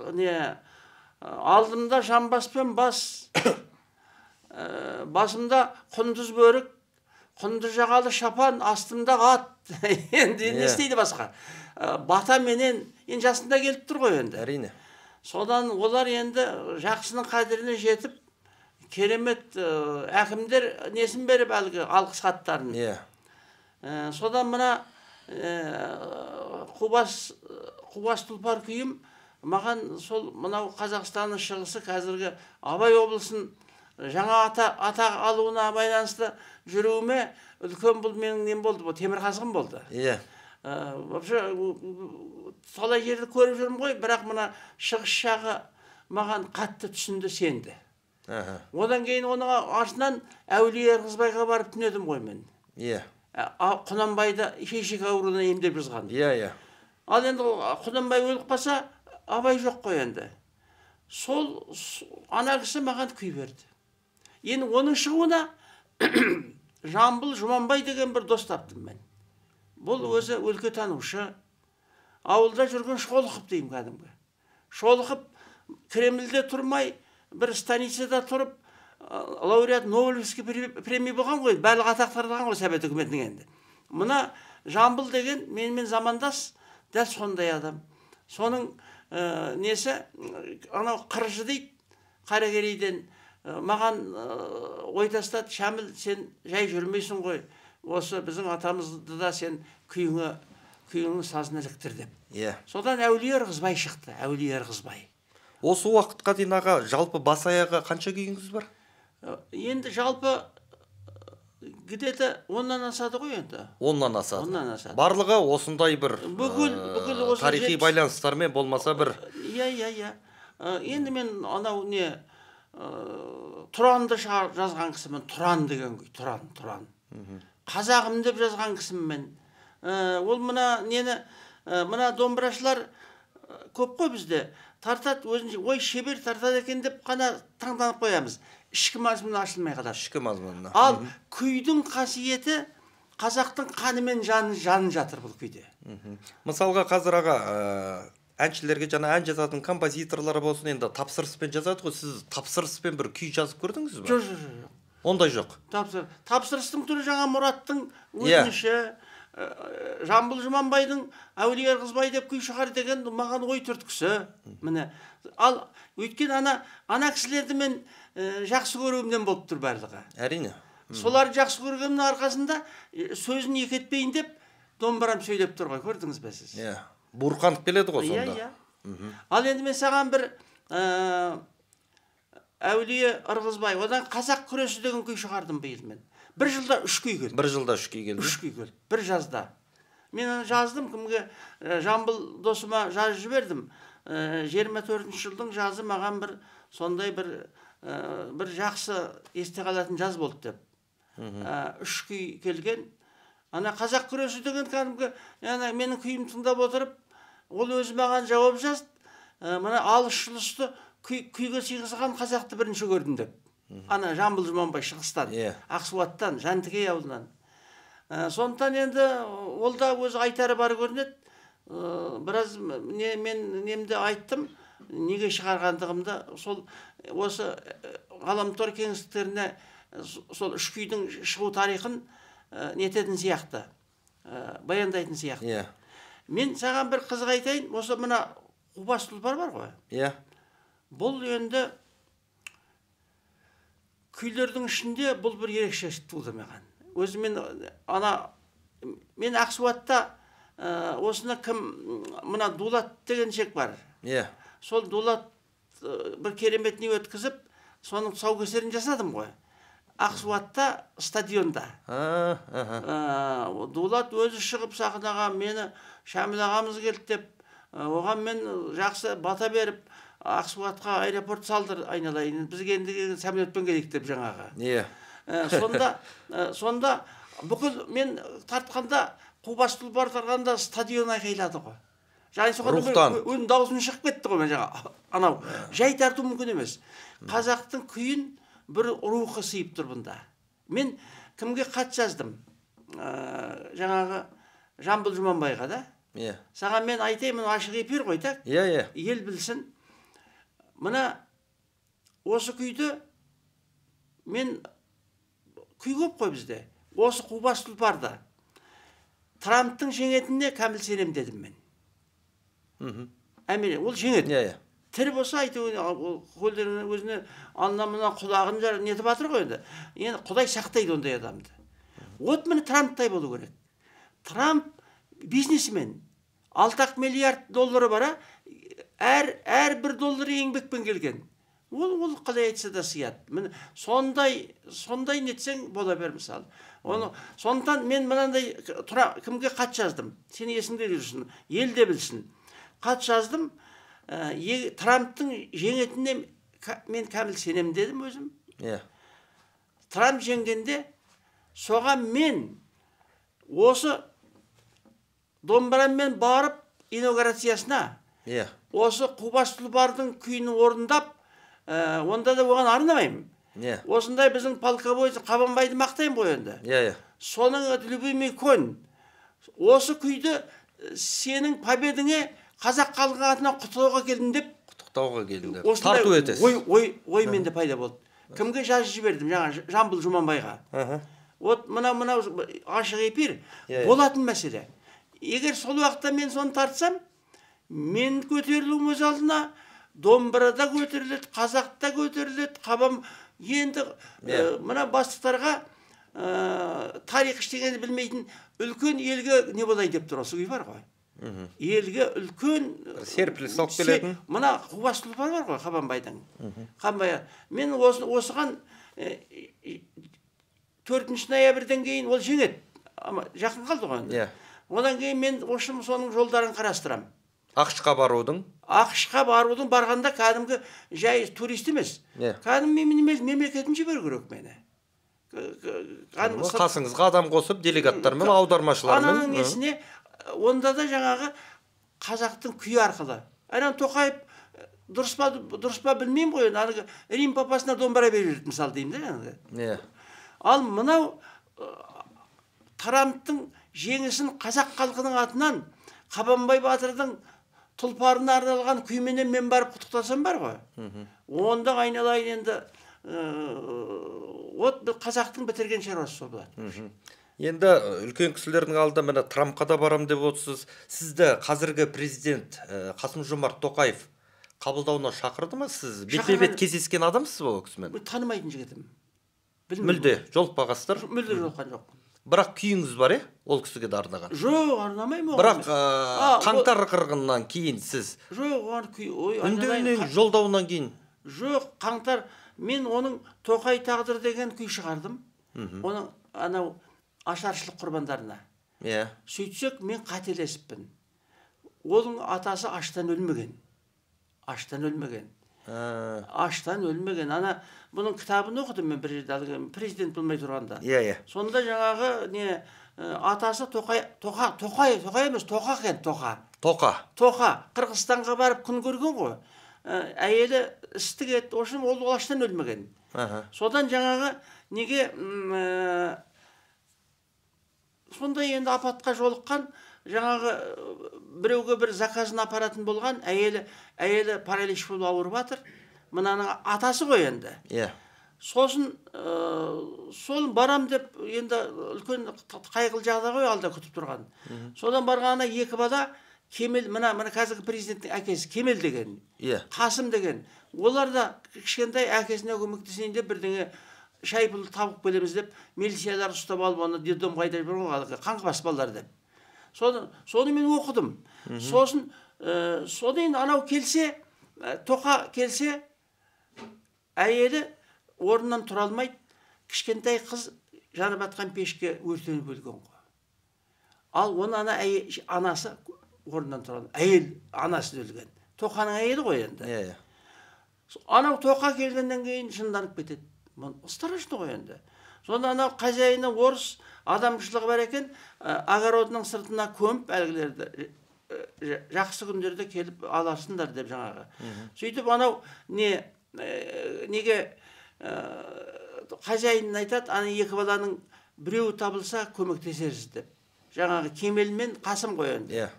алдымда жамбаспен бас, басымда құндыз бөрік, құнды жағалы шапан, астымда ат. Енді не істейді басқа? Бата менен, енді жасында келіп тұр ғой енді. Әрине. Содан олар енді жақсының қадіріне жетіп, керемет әкімдер несін беріп әлгі алғыс хаттарын. Содан мына Қубас тұлпар күйім маған сол мынау Қазақстанның шығысы қазіргі Абай облысын жаңа атақ алуына байланысты жүруіме үлкен бұл менің нем болды, бұл темірқазығым болды. Вообще солай жерді көріп жүрмін ғой, бірақ мына шығыс жағы маған қатты түсінді, сенді. Одан кейін оның артынан Әулие Ырғызбайға барып түнедім ғой мен. Құнанбайды шешек ауруына емдеп жазған. Ал енді Құнанбай өліп қалса, Абай жоқ қой енді. Сол ана кісі маған күй берді. Енді оның шығуына Жамбыл Жұманбай деген бір дос таптым мен. Бұл өзі өлке танушы, ауылда жүрген Шолықов деймін кәдімгі. Шолықов Кремльде тұрмай, бір станицада тұрып, лауреат Нобелевский премия болған ғой, барлық атақтардан ғой Совет үкіметінің енді. Мына Жамбыл деген менімен замандас, дәл сондай адам. Соның несі, анау Қыржы дейді, Қаракерейден маған ой тастады, Шәміл, сен жай жүрмейсің ғой, осы біздің атамызды да сен күйіңнің сазын іліктір деп. Содан Әулие Ырғызбай шықты, Әулие Ырғызбай. Осы уақытқа дейін аға жалпы бас аяғы қанша күйіңіз бар? Енді жалпы где-то 10-нан асады ғой енді. 10-нан асады. 10-нан асады. Барлығы осындай бір бүкіл осы тарихи байланыстармен болмаса бір. Иә. Енді мен анау не Тұранды жазған кісімін. Тұран деген күй, Тұран. Қазағым деп жазған кісіммен. Ол мына нені, мына домбырашылар көп қой бізде. Тартады өзінше, ой шебер тартады екен деп қана таңданып қоямыз. Ішкі мазмұны ашылмай қалады. Ішкі мазмұны. Ал күйдің қасиеті қазақтың қаны мен жаны жатыр бұл күйде. Мысалға қазір аға әншілерге жана ән жазатын композиторлар болсын, енді тапсырыспен жазады ғой. Сіз тапсырыспен бір күй жазып көрдіңіз бе? Жоқ. Ондай жоқ. Тапсырыстың түрі жаңа Мұраттың өтініші, Жамбыл Жұманбайдың Әулие Ырғызбай деп күй шығар деген маған ой түрткісі. Міне. Ал өйткені ана кісілерді мен жақсы көруімнен болып тұр барлығы. Әрине. Соларды жақсы көргеннің арқасында сөзін екетпейін деп домбырам сөйлеп тұр ғой, көрдіңіз бе сіз? Иә. Бұрқанып келеді ғой сонда. Иә. Ал енді мен саған бір Әулие Ырғызбай, одан қазақ күресі деген күй шығардым биыл мен. Бір жылда 3 күй келді. Бір жылда 3 күй келді. 3 күй келді. Бір жазда. Мен жаздым, кімге Жамбыл досыма жазып жібердім. 24 жылдың жазы маған бір сондай бір жақсы есте қалатын жаз болды деп. 3 күй келген. Ана қазақ күресі деген кәдімгі менің күйім тыңдап отырып, ол өзі маған жауап жазды. Мына алыс-жұлысты күйге сыйғызған қазақты бірінші көрдім деп. Ана Жамбыл Жұманбай шығыстан, Ақсуаттан, Жантікей ауылынан. Сондықтан енді ол да өзі айтары бар көрінеді. Біраз мен немді айттым, неге шығарғандығымды, осы ғаламтор кеңістіктеріне сол 3 күйдің шығу тарихын нететін сияқты, баяндайтын сияқты. Мен саған бір қызық айтайын, осы мына Қубас тұлпар бар ғой. Бұл енді күйлердің ішінде бұл бір ерекшелік туды маған. Өзі мен Ақсуатта осыны кім, мына Дулат деген жек бар. Сол Дулат бір керемет не өткізіп, соның тұсаукесерін жасадым ғой. Ақсуатта стадионда. Дулат өзі шығып сахнаға мені Шәміл ағамыз келді деп, оған мен жақсы бата беріп, Ақсуатқа аэропорт салдыр айналайын, бізге енді самолетпен келейік деп жаңағы. Сонда бүкіл мен тартқанда, Қубас тұлпар тартқанда стадион айқайлады ғой. Рухтан. Өзінің даусын шығып кетті ғой мен жаңа. Анау, жай тарту мүмкін емес. Қазақтың күйін бір рухы сыйып тұр бұнда. Мен кімге хат жаздым? Жаңағы Жамбыл Жұманбайға да. Саған мен айтайын, ашық эфир ғой, так? Ел білсін. Мына осы күйді мен күй көп қой бізде. Осы Қубас тұлпарды Трамптың жеңетіне кәміл сенем дедім мен. Әмеле, ол жеңет. Тірі болса айту, өзіне анна-мұна құлағын нетіп атыр ғой енді. Енді Құдай сақтайды ондай адамды. Вот міне Трамптай болу керек. Трамп бизнесмен. 6 миллиард доллары бара, әр бір доллары еңбекпен келген. Ол қалай айтса да сияды. Сондай нетсең бола бер мысалы. Сондықтан мен мынандай кімге хат жаздым. Сен есіңде жүрсін, ел де білсін. Хат жаздым. Трамптың жеңетіне мен кәміл сенем дедім өзім. Трамп жеңгенде соған мен осы домбырамен барып инаугурациясына осы Қубас тұлпардың күйін орындап, онда да оған арнамаймын. Осындай біздің полковой Қабанбайды мақтаймын ғой енді. Соның любимый конь. Осы күйді сенің победіңе қазақ халқы атынан құттықтауға келдім деп. Тарту етесіз. Ой менде пайда болды. Кімге жазып жібердім? Жаңа Жамбыл Жұманбайға. Вот мынау ашық эфир болатын мәселе. Егер сол уақытта мен соны тартсам, мен көтерілуім өз алдына, домбырада көтеріледі, қазақта көтеріледі, қабам енді мына бастықтарға тарих ештеңені білмейтін үлкен елге не болай деп тұр, осы күй бар ғой. Елге үлкен серпіліс алып келетін. Мына Қубас тұлпар бар ғой, Қабанбайдың. Қабанбай. Мен осыған 4 ноябрьден кейін ол жеңеді. Жақын қалды ғой. Одан кейін мен соның жолдарын қарастырам. Ақшқа барудың? Ақшқа барудың барғанда кәдімгі жай турист емес. Кәдімгі мемлекетін жіберу керек мені. Қасыңызға адам қосып, делегаттармен, аудармашылармен. Ананың несіне, онда да жаңағы қазақтың күйі арқылы. Әнен Тоқаев дұрыс па білмеймін ғой, Рим папасына домбыра береді, мысалы деймін де. Ал мынау Таранттың жеңісін қазақ халқының атынан Қабанбай батырдың тұлпарына арналған күйменен мен барып құттықтасам бар ғой. Онда айналайын енді қазақтың бітірген шаруасы сол болады. Енді үлкен кісілердің алдында мені Трампқа да барам деп отырсыз. Сізді қазіргі президент Қасым-Жомарт Тоқаев қабылдауына шақырды ма? Сіз бетпе-бет кездескен адамсыз ба ол кісімен? Танымайтын жігітім. Мүлде жолықпағансыздар? Мүлде жолыққан жоқ. Бірақ күйіңіз бар, ол кісіге де арнаған? Жоқ, арнамаймын. Бірақ қаңтар қырғыннан кейін сіз? Жоқ, оған күй, үндеуінен жолдауынан кейін? Жоқ, қаңтар, мен оның Тоқай тағдыр деген күй шығардым. Оның анау ашаршылық құрбандарына. Сөйтсек, мен қателесіппін. Оның атасы аштан өлмеген. Аштан өлмеген. Ана бұның кітабын оқыдым мен бір жерде, президент болмай тұрғанда. Сонда жаңағы атасы Тоқай емес, Тоқа екен, Тоқа. Қырғызстанға барып күн көрген ғой. Әйелі істік ет, ол аштан өлмеген. Содан жаңағы неге сонда енді апатқа жолыққан, жаңағы біреуге бір заказын апаратын болған, әйелі паралич болып ауырып жатыр. Мынаның атасы ғой енді. Сосын сол барам деп енді үлкен қайғылы жағдай ғой алда күтіп тұрған. Содан барғанына екі бала Кемел, мына қазіргі президенттің әкесі Кемел деген, Қасым деген. Олар да кішкентай әкесіне көмектесейін деп бірдеңе шай пұл тауып келеміз деп, милициялар ұстап алып, оны детдом қайда жіберген, қаңғыбас балалар деп. Соны мен оқыдым. Сосын содан анау келсе, Тоқа келсе, әйелі орнынан тұра алмайды, кішкентай қыз жанып атқан пешке өртеніп өлген ғой. Ал оны анасы орнынан тұра алмайды. Әйел анасы өлген. Тоқаның әйелі ғой енді. Анау Тоқа келгеннен кейін жынданып кетеді. Страшно ғой енді. Сонда анау хозяйны орыс адамшылығы бар екен, огородының сыртына көміп әлгілерді жақсы күндерде келіп аласыңдар деп жаңағы. Сөйтіп анау неге хозяйын айтады, ана екі баланың біреуі табылса көмектесерсіз деп. Жаңағы Кемел мен Қасым ғой енді.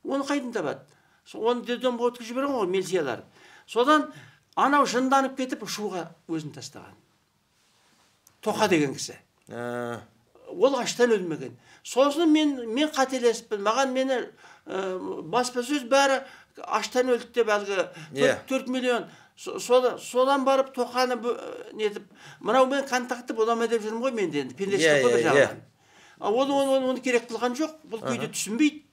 Оны қайдан табады? Оны детдомға өткізіп жіберген ғой милициялар. Содан анау жынданып кетіп ұшуға өзін тастаған. Тоқа деген кісі. Ол аштан өлмеген. Сосын мен қателесіппін. Маған мені баспасөз бәрі аштан өлді деп әлгі 4 миллион. Содан барып Тоқаны нетіп, мынау мен контакты бола ма деп жүрмін ғой менде енді. Пендешілік қой бір жағынан. Оны керек қылған жоқ. Бұл күйді түсінбейді.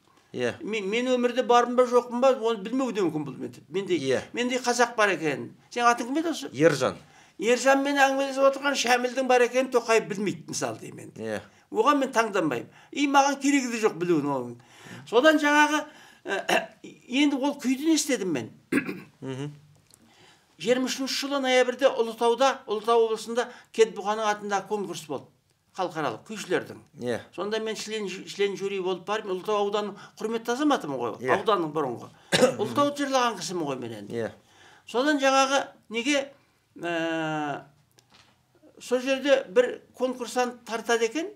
Мен өмірде бармын ба жоқпын ба, оны білмеуі мүмкін бұл менде қазақ бар екен. Сен атың кім еді осы? Ержан. Ержанмен әңгімелесіп отырған Шәмілдің бар екен, Тоқаев білмейді, мысалы деймін. Оған мен таңданбаймын. Маған керегі де жоқ білуін оның. Содан жаңағы енді ол күйді не істедім мен? 23 жылы ноябрьде Ұлытау облысында Кетбұғаның атында конкурс болды. Халықаралық күйшілердің. Сонда мен член жюри болып барып, Ұлытау ауданның құрметті азаматымын ғой, ауданның бұрынғы. Ұлытау жырлаған кісімін ғой мен енді. Содан жаңағы неге сол жерде бір конкурсант тартады екен,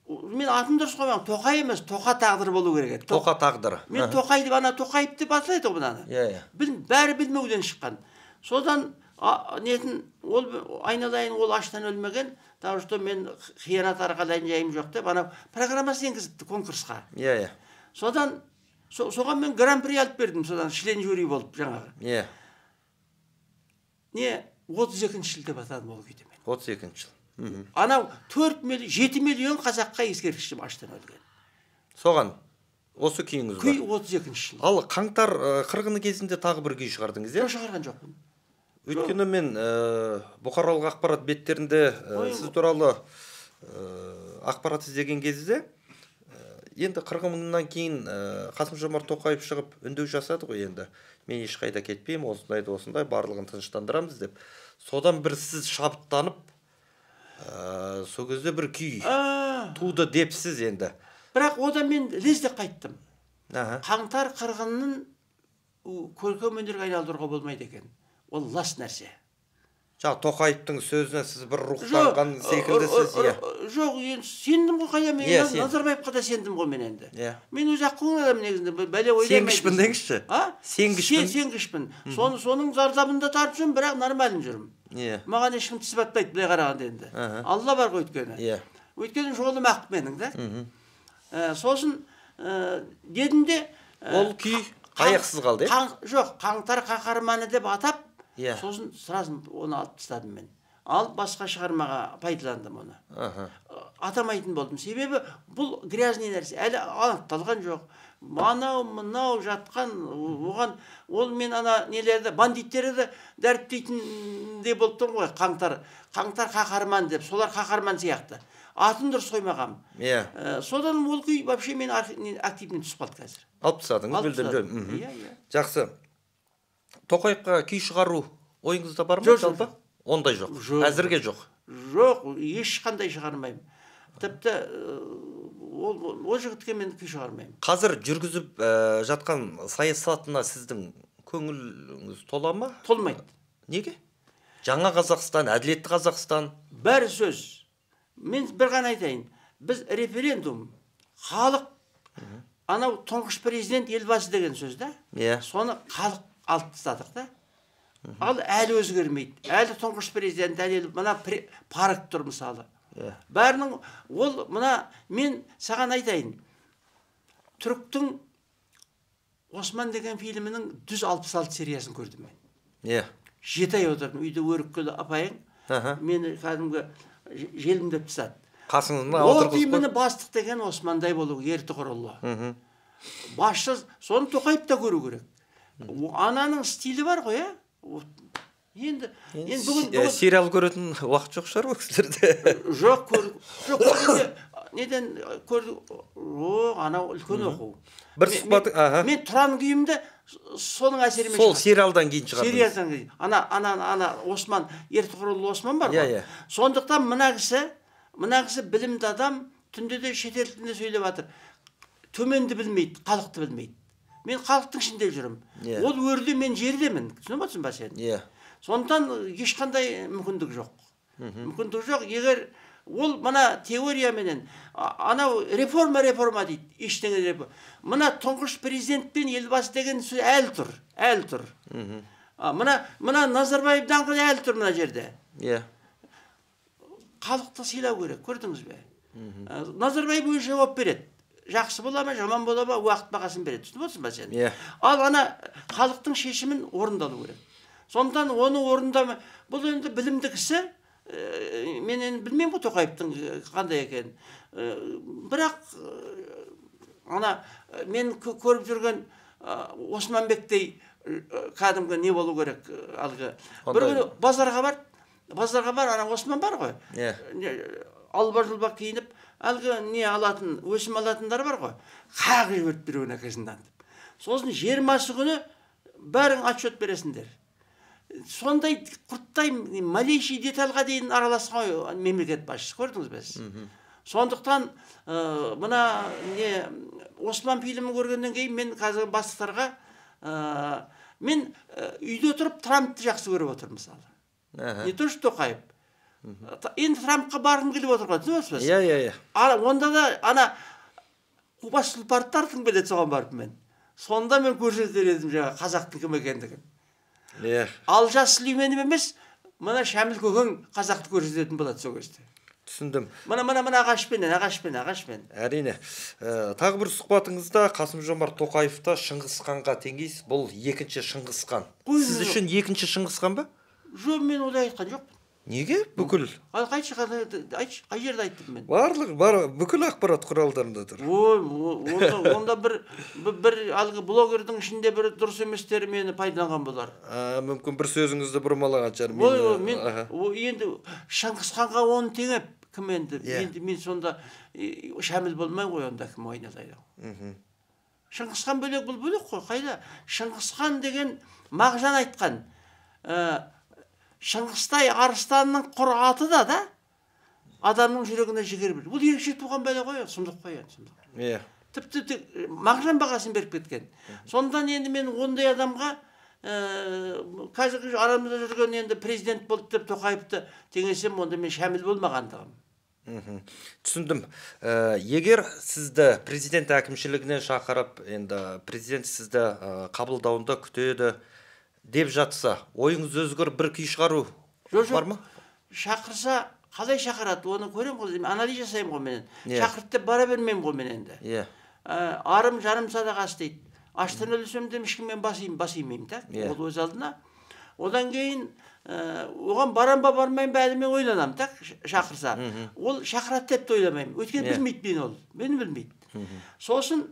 мен атын дұрыс қоймам, Тоқай емес, Тоқа тағдыр болу керек еді. Тоқа тағдыр. Мен Тоқай деп, ана Тоқаев деп атылайды ғой бұнаны. Бәрі білмеуден шыққан. Содан нетін, айналайын ол аштан өлмеген, тағы что мен қиянат арқалайын жайым жоқ деп, ана программасы енгізіпті конкурсқа. Содан, соған мен гран-при алып бердім, содан член жюри болып жаңағы. 32-ші жыл деп атадым ол күйді мен. 32-ші жыл. Анау 7 миллион қазаққа ескерткішім аштан өлген. Соған осы күйіңіз Күй бар. 32-ші жыл. Ал қаңтар қырғыны кезінде тағы бір күй шығардыңыз, Жоқ, шығарған жоқпын. Өйткені мен бұқаралық ақпарат беттерінде сіз туралы ақпарат іздеген кезде, енді 40 мыңнан кейін Қасым-Жомарт Тоқаев шығып үндеу жасады ғой, енді мен ешқайда кетпеймін, осындай барлығын тыныштандырамыз деп. Содан бір сіз шабыттанып, сол кезде бір күй туды депсіз енді. Бірақ одан мен лезде қайттым. Қаңтар қырғынын көркем өнерге айналдыруға болмайды екен. Ол лас нәрсе. Тоқаевтың сөзіне сіз бір рухтанған секілдісіз, Жоқ, сендім ғой қайда, мен Назарбаевқа да сендім ғой мен енді. Мен өз аққыңын адам негізінде, бәле ойламайды. Сенгішпін деңізші? Сенгішпін. Соның зардабында тарып жүрмін, бірақ нормалын жүрмін. Маған ешкім тіс батпайды, біле қарағанда енді. Алла бар ғой өйткені. Өйткені жолым ақ менің да. Сосын дедім де... Ол күй аяқсыз қалды, Жоқ, қаңтар қаһарманы деп атап, сосын сразу оны алып тастадым мен. Алып басқа шығармаға пайдаландым оны. Атамайтын болдым. Себебі бұл грязный нәрсе. Әлі анықталған жоқ. Мынау жатқан, оған, ол мен ана нелерді, бандиттерді дәріптейтін де болып тұрмын ғой. Қаңтар қаһарман деп, солар қаһарман сияқты. Атын дұрыс қоймағам. Содан ол күй вообще мен активмен түсіп қалды қазір. Алып тастадыңыз, білдім. Жақсы. Тоқаевқа күй шығару ойыңызда бар ма жалпы? Ондай жоқ. Әзірге жоқ. Жоқ, ешқандай шығармаймын. Тіпті ол жігітке мен күй шығармаймын. Қазір жүргізіп жатқан саясатына сіздің көңіліңіз тола ма? Толмайды. Неге? Жаңа Қазақстан, әділетті Қазақстан. Бәрі сөз. Мен бір ғана айтайын. Біз референдум, халық, анау тұңғыш президент елбасы деген сөз да. Соны халық алып тастадық да. Ал әлі өзгермейді. Әлі тұңғыш президент, әлі мына парк тұр мысалы. Бәрінің, ол мына, мен саған айтайын. Түріктің Осман деген фильмінің 166 сериясын көрдім мен. 7 ай отырдым. Үйде өріккелі апайың, мені кәдімгі желімдеп тастады. Қасыңызына отырғызып. Ол фильміні бастық деген Османдай болу, Ертіқұрұлы. Басшы, соны Тоқаев та көру керек. Ананың стилі бар ғой, енді бүгін сериал көретін уақыт жоқ шығар өксілерде. Жоқ, неден көрді, анау үлкен оқу. Бір сұхбаты, мен тұран күйімді соның әсерімен шығарды. Сол сериалдан кейін шығарды. Сериалдан кейін. Ана Осман, Ертіқұрұлы Осман бар ғой. Сондықтан мына кісі білімді адам, түнде де шетел тілінде сөйлеп жатыр. Төменді білмейді, халықты білмейді. Мен халықтың ішінде жүрім. Ол өрде, мен жердемін. Түсініп отырсың ба сен? Сондықтан ешқандай мүмкіндік жоқ. Мүмкіндік жоқ. Егер ол мына теорияменен, анау реформа дейді, ештеңе реформа. Мына тұңғыш президент пен елбасы деген сөз әлі тұр. Мына Назарбаев даңғылы әлі тұр мына жерде. Халықты сыйлау керек, көрдіңіз бе? Назарбаев өз жауап береді. Жақсы бола ма, жаман бола ма, уақыт бағасын береді. Түсініп отырсың ба сен? Ал ана халықтың шешімін орындалу керек. Сондықтан оны орындама. Бұл енді білімді кісі, мен енді білмеймін ғой Тоқаевтың қандай екенін. Бірақ ана мен көріп жүрген Османбектей кәдімгі не болу керек алғы. Бір күні базарға бар, ана Осман бар ғой. Алба-жұлба киініп, әлгі не алатын, өсім алатындар бар ғой. Қағы жіберіп біреуін әкесінді. Сосын 20-сы күні бәрің отчет бересіңдер. Сондай құрттай малейший детальға дейін араласқан мемлекет басшысы, көрдіңіз бе сіз? Сондықтан мына Осман фильмін көргеннен кейін мен қазір бастықтарға мен үйде отырып Трампты жақсы көріп отырмын мысалы. Не то что Тоқаев. Енді Трампқа барғым келіп отырған, түсініп отырсыз? Онда да ана Кубас Сұлпардтардың біледі соған барып мен. Сонда мен көрсетер едім жаңа қазақтың кім екендігін. Алжас Сүлейменов емес, мына Шәміл Көкең қазақты көрсететін болады сол кезде. Түсіндім. Мына ағашпен. Әрине. Тағы бір сұхбатыңызда Қасым-Жомарт Тоқаевты Шыңғысханға теңейсіз. Бұл екінші Шыңғысхан. Сіз үшін екінші Шыңғысхан ба? Жоқ, мен олай айтқан жоқпын. Неге бүкіл? Қай жерде айттым мен? Барлық, бүкіл ақпарат құралдарында тұр. Онда бір алғы блогердің ішінде бір дұрыс еместері мені пайдаланған болар. Мүмкін бір сөзіңізді бұрмалаған шығар. Енді Шыңғысханға оны теңеп, кім енді? Енді мен сонда шәміл болмай ғой, онда кім ойналайды. Шыңғысхан бөлек, бұл бөлек қой. Қайда? Шыңғысхан деген Мағжан айтқан. Шыңғыстай арыстанның құр аты да адамның жүрегіне жігер бір. Бұл ерекше туған бәле ғой, сұмдық қой. Тіпті Мағжан бағасын беріп кеткен. Сондан енді мен ондай адамға қазіргі арамызда жүрген енді президент болды деп Тоқаевты теңесем, онда мен шәміл болмағандығым. Түсіндім. Егер сізді президент әкімшілігінен шақырып, енді президент сізді қабылдауында күтеді деп жатса, ойыңыз өзгер бір күй шығару бар ма? Шақырса, қалай шақырады? Оны көрем ғой, анализ жасайым ғой менен. Шақырып деп бара бермеймін ғой мен енді. Арым жарым садақасы дейді. Аштан өлсем де ешкіммен басаймын, ол өз алдына. Одан кейін оған барам ба бармайым ба әлі мен ойланам, шақырса. Ол шақырады деп те ойламаймын. Өйткені білмейді мен ол. Мені білмейді. Сосын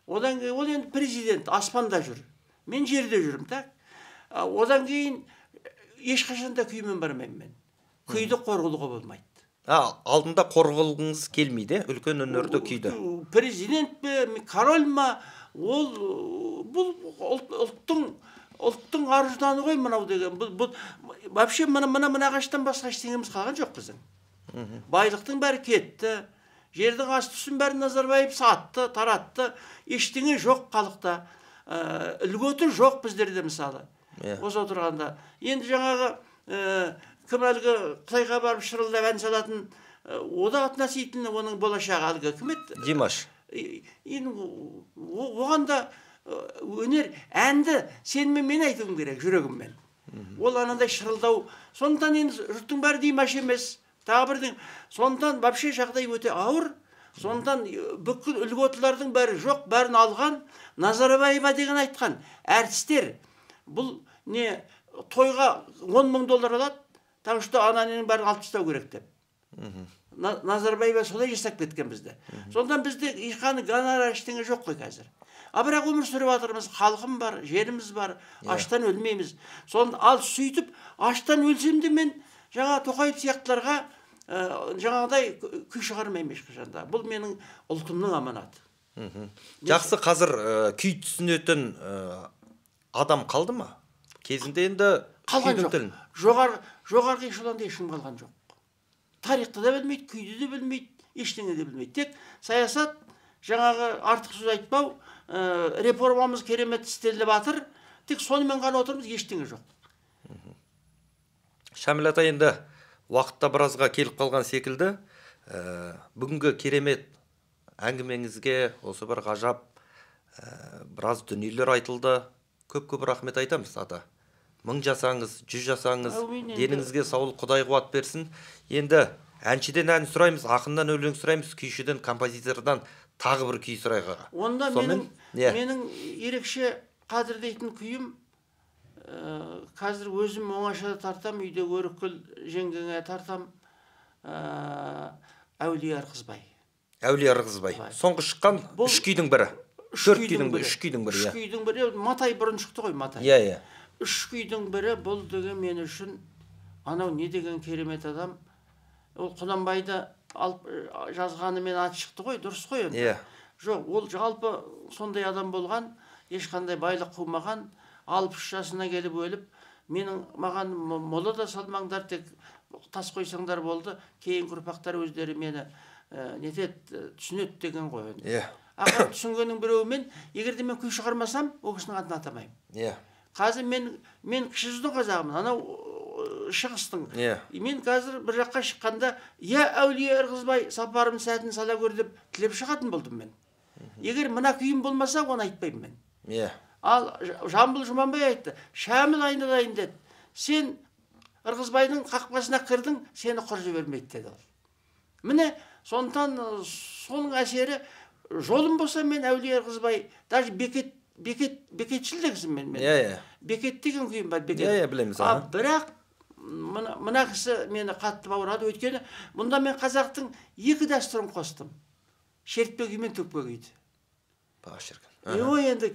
одан кейін ол енді президент аспанда жүр. Мен жерде жүрім, одан кейін ешқашанда күймен бармаймын мен. Күйді қорғылуға болмайды. Алдында қорғылғыңыз келмейді, үлкен өнерді күйді. Президент пе, король ма, бұл ұлттың аружданы ғой мынау деген. Вообще мына ағаштан басқа ештеңеміз қалған жоқ біздің. Байлықтың бәрі кетті, жердің асты-үстін бәрін Назарбаев сатты, таратты, ештеңе жоқ халықта. Үлгөті жоқ біздерде мысалы. Осы отырғанда. Енді жаңағы кім әлгі Қытайға барып шырылдап ән салатын, ода относительно оның болашағы әлгі кім еді? Димаш. Оған да өнер, әнді сенмен мен айтуым керек, жүрегіммен. Ол анандай шырылдау. Сондықтан енді жұрттың бәрі Димаш емес. Тағы бірдің. Сондықтан вообще жағдай өте ауыр. Сондықтан бүкіл үлготылардың бәрі жоқ, бәрін алған. Назарбаева деген айтқан. Әртістер бұл не тойға 10 000 доллар алады, так что ананның бәрін алып тастау керек деп. Назарбаева солай жасап кеткен бізді. Сондан бізде ешқандай гонорар ештеңе жоқ қой қазір. Бірақ өмір сүріп жатырмыз, халқым бар, жеріміз бар, аштан өлмейміз. Ал сөйтіп аштан өлсем де мен жаңа Тоқаев сияқтыларға жаңағыдай күй шығармаймын ешқашанда. Бұл менің ұлтымның аманаты. Жақсы, қазір күй түсінетін адам қалды ма? Кезінде енді қалған жоқ. Жоғарғы эшелонда ешкім қалған жоқ. Тарихты да білмейді, күйді де білмейді, ештеңе де білмейді. Тек саясат, жаңағы артық сөз айтпау, реформамыз керемет істеліп жатыр. Тек сонымен ғана отырмыз, ештеңе жоқ. Шәміл ата, енді уақытта біразға келіп қалған секілді, бүгінгі керемет әңгімеңізге осы бір ғажап біраз дүниелер айтылды. Көп рахмет айтамыз ата. 1000 жасаңыз, 100 жасаңыз, деніңізге саулық, Құдай қуат берсін. Енді әншіден ән сұраймыз, ақыннан өлең сұраймыз, күйшіден, композитордан тағы бір күй сұрайға. Онда менің ерекше қадірлейтін күйім, қазір өзім оңашада тартам, үйде өріккіл жеңгеңе тартам, Әулие Ырғызбай. Әулие Ырғызбай. Соңғы шыққан 3 күйдің бірі. 4 күйдің бірі. Матай бұрын шықты ғой, Матай. 3 күйдің бірі, бұл деген мен үшін анау не деген керемет адам. Ол Құнанбайды алып жазғанымен аты шықты ғой, дұрыс қой енді. Жоқ, ол жалпы сондай адам болған, ешқандай байлық қумаған, 63 жасына келіп өліп, маған мола да салмаңдар, тек тас қойсаңдар болды, кейін ұрпақтар өздері мені түсінеді деген ғой. Ақыры түсінгеннің біреуімен, егерде мен күй шығармасам, ол кісінің атын атамаймын. Қазір мен кіші жүздің қазағымын, анау шығыстың. Мен қазір бір жаққа шыққанда, Әулие Ырғызбай сапарым сәтін сала көр деп тілеп шығатын болдым мен. Егер мына күйім болмаса, оны айтпаймын мен. Ал Жамбыл Жұманбай айтты, Шәміл айналайын деді. Сен Ырғызбайдың қақпасына кірдің, сені құр жібермейді деді ол. Міне, сондықтан соның әсері, жолым болса мен Әулие Ырғызбай, даже бекетшіл дегізім мен. Бекет деген күйім бар. Білеміз. Бірақ мына кісі мені қатты баурады, өйткені мұнда мен қазақтың екі дәстүрін қостым. Шертпе күй мен төкпе күйді. Енді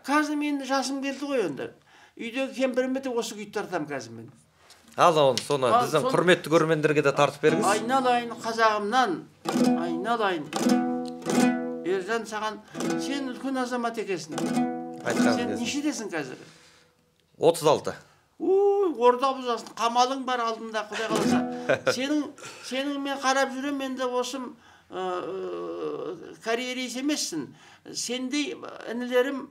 қазір менің жасым келді ғой енді. Үйдегі кемпіріме де осы күйді тартам қазір мен. Ал соны біздің құрметті көрермендерге де тартып беріңіз. Айналайын қазағымнан, айналайын. Ержан, саған сен үлкен азамат екесің. Сен нешедесің қазір? 36. Орда бұзасың, қамалың бар алдында, құдай қаласа. Сенің мен қарап жүрем, енді осым карьерист емессің. Сендей інілерім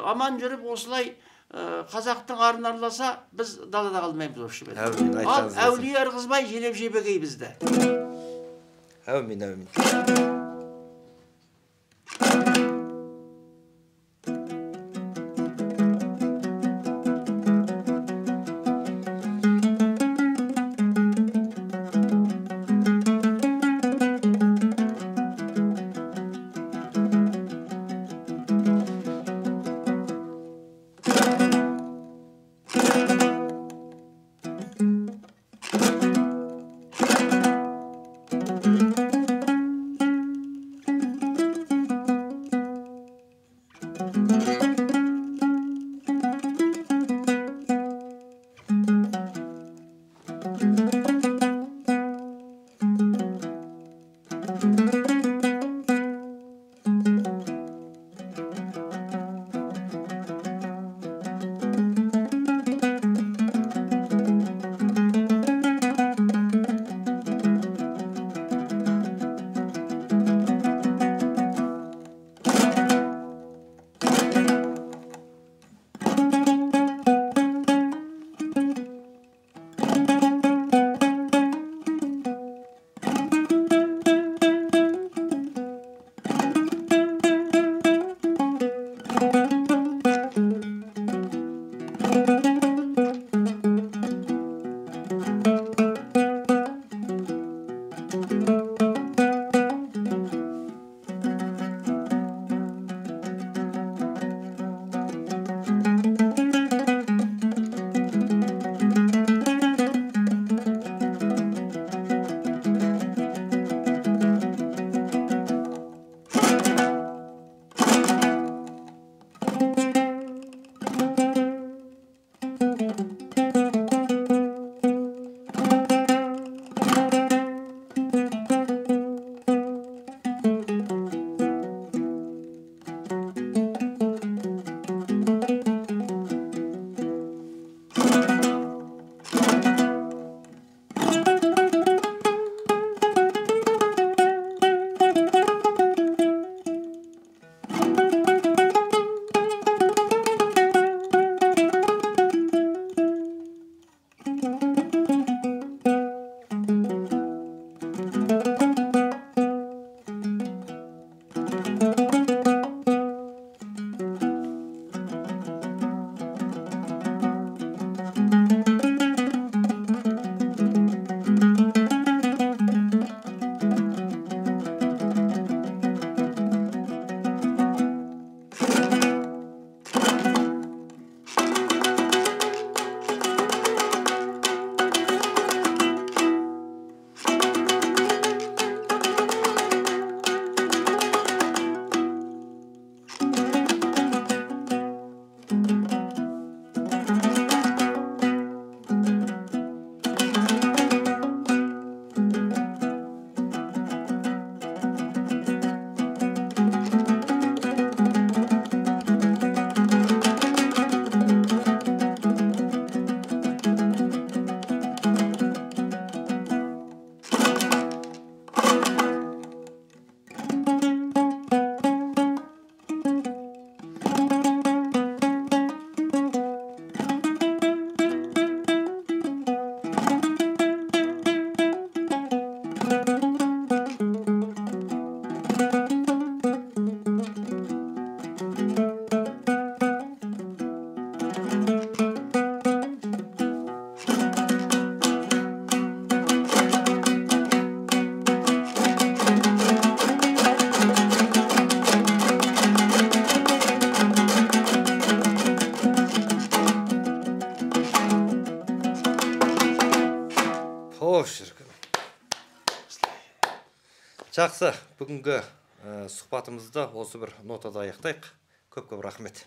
аман жүріп осылай қазақтың арын араласа, біз далада қалмаймыз осы жібек. Ал әулие ырғызбай желеп жебегей бізді. Әумин, әумин. О, шіркін. Жақсы, бүгінгі сұхбатымызды осы бір нотада аяқтайық. Көп-көп рахмет.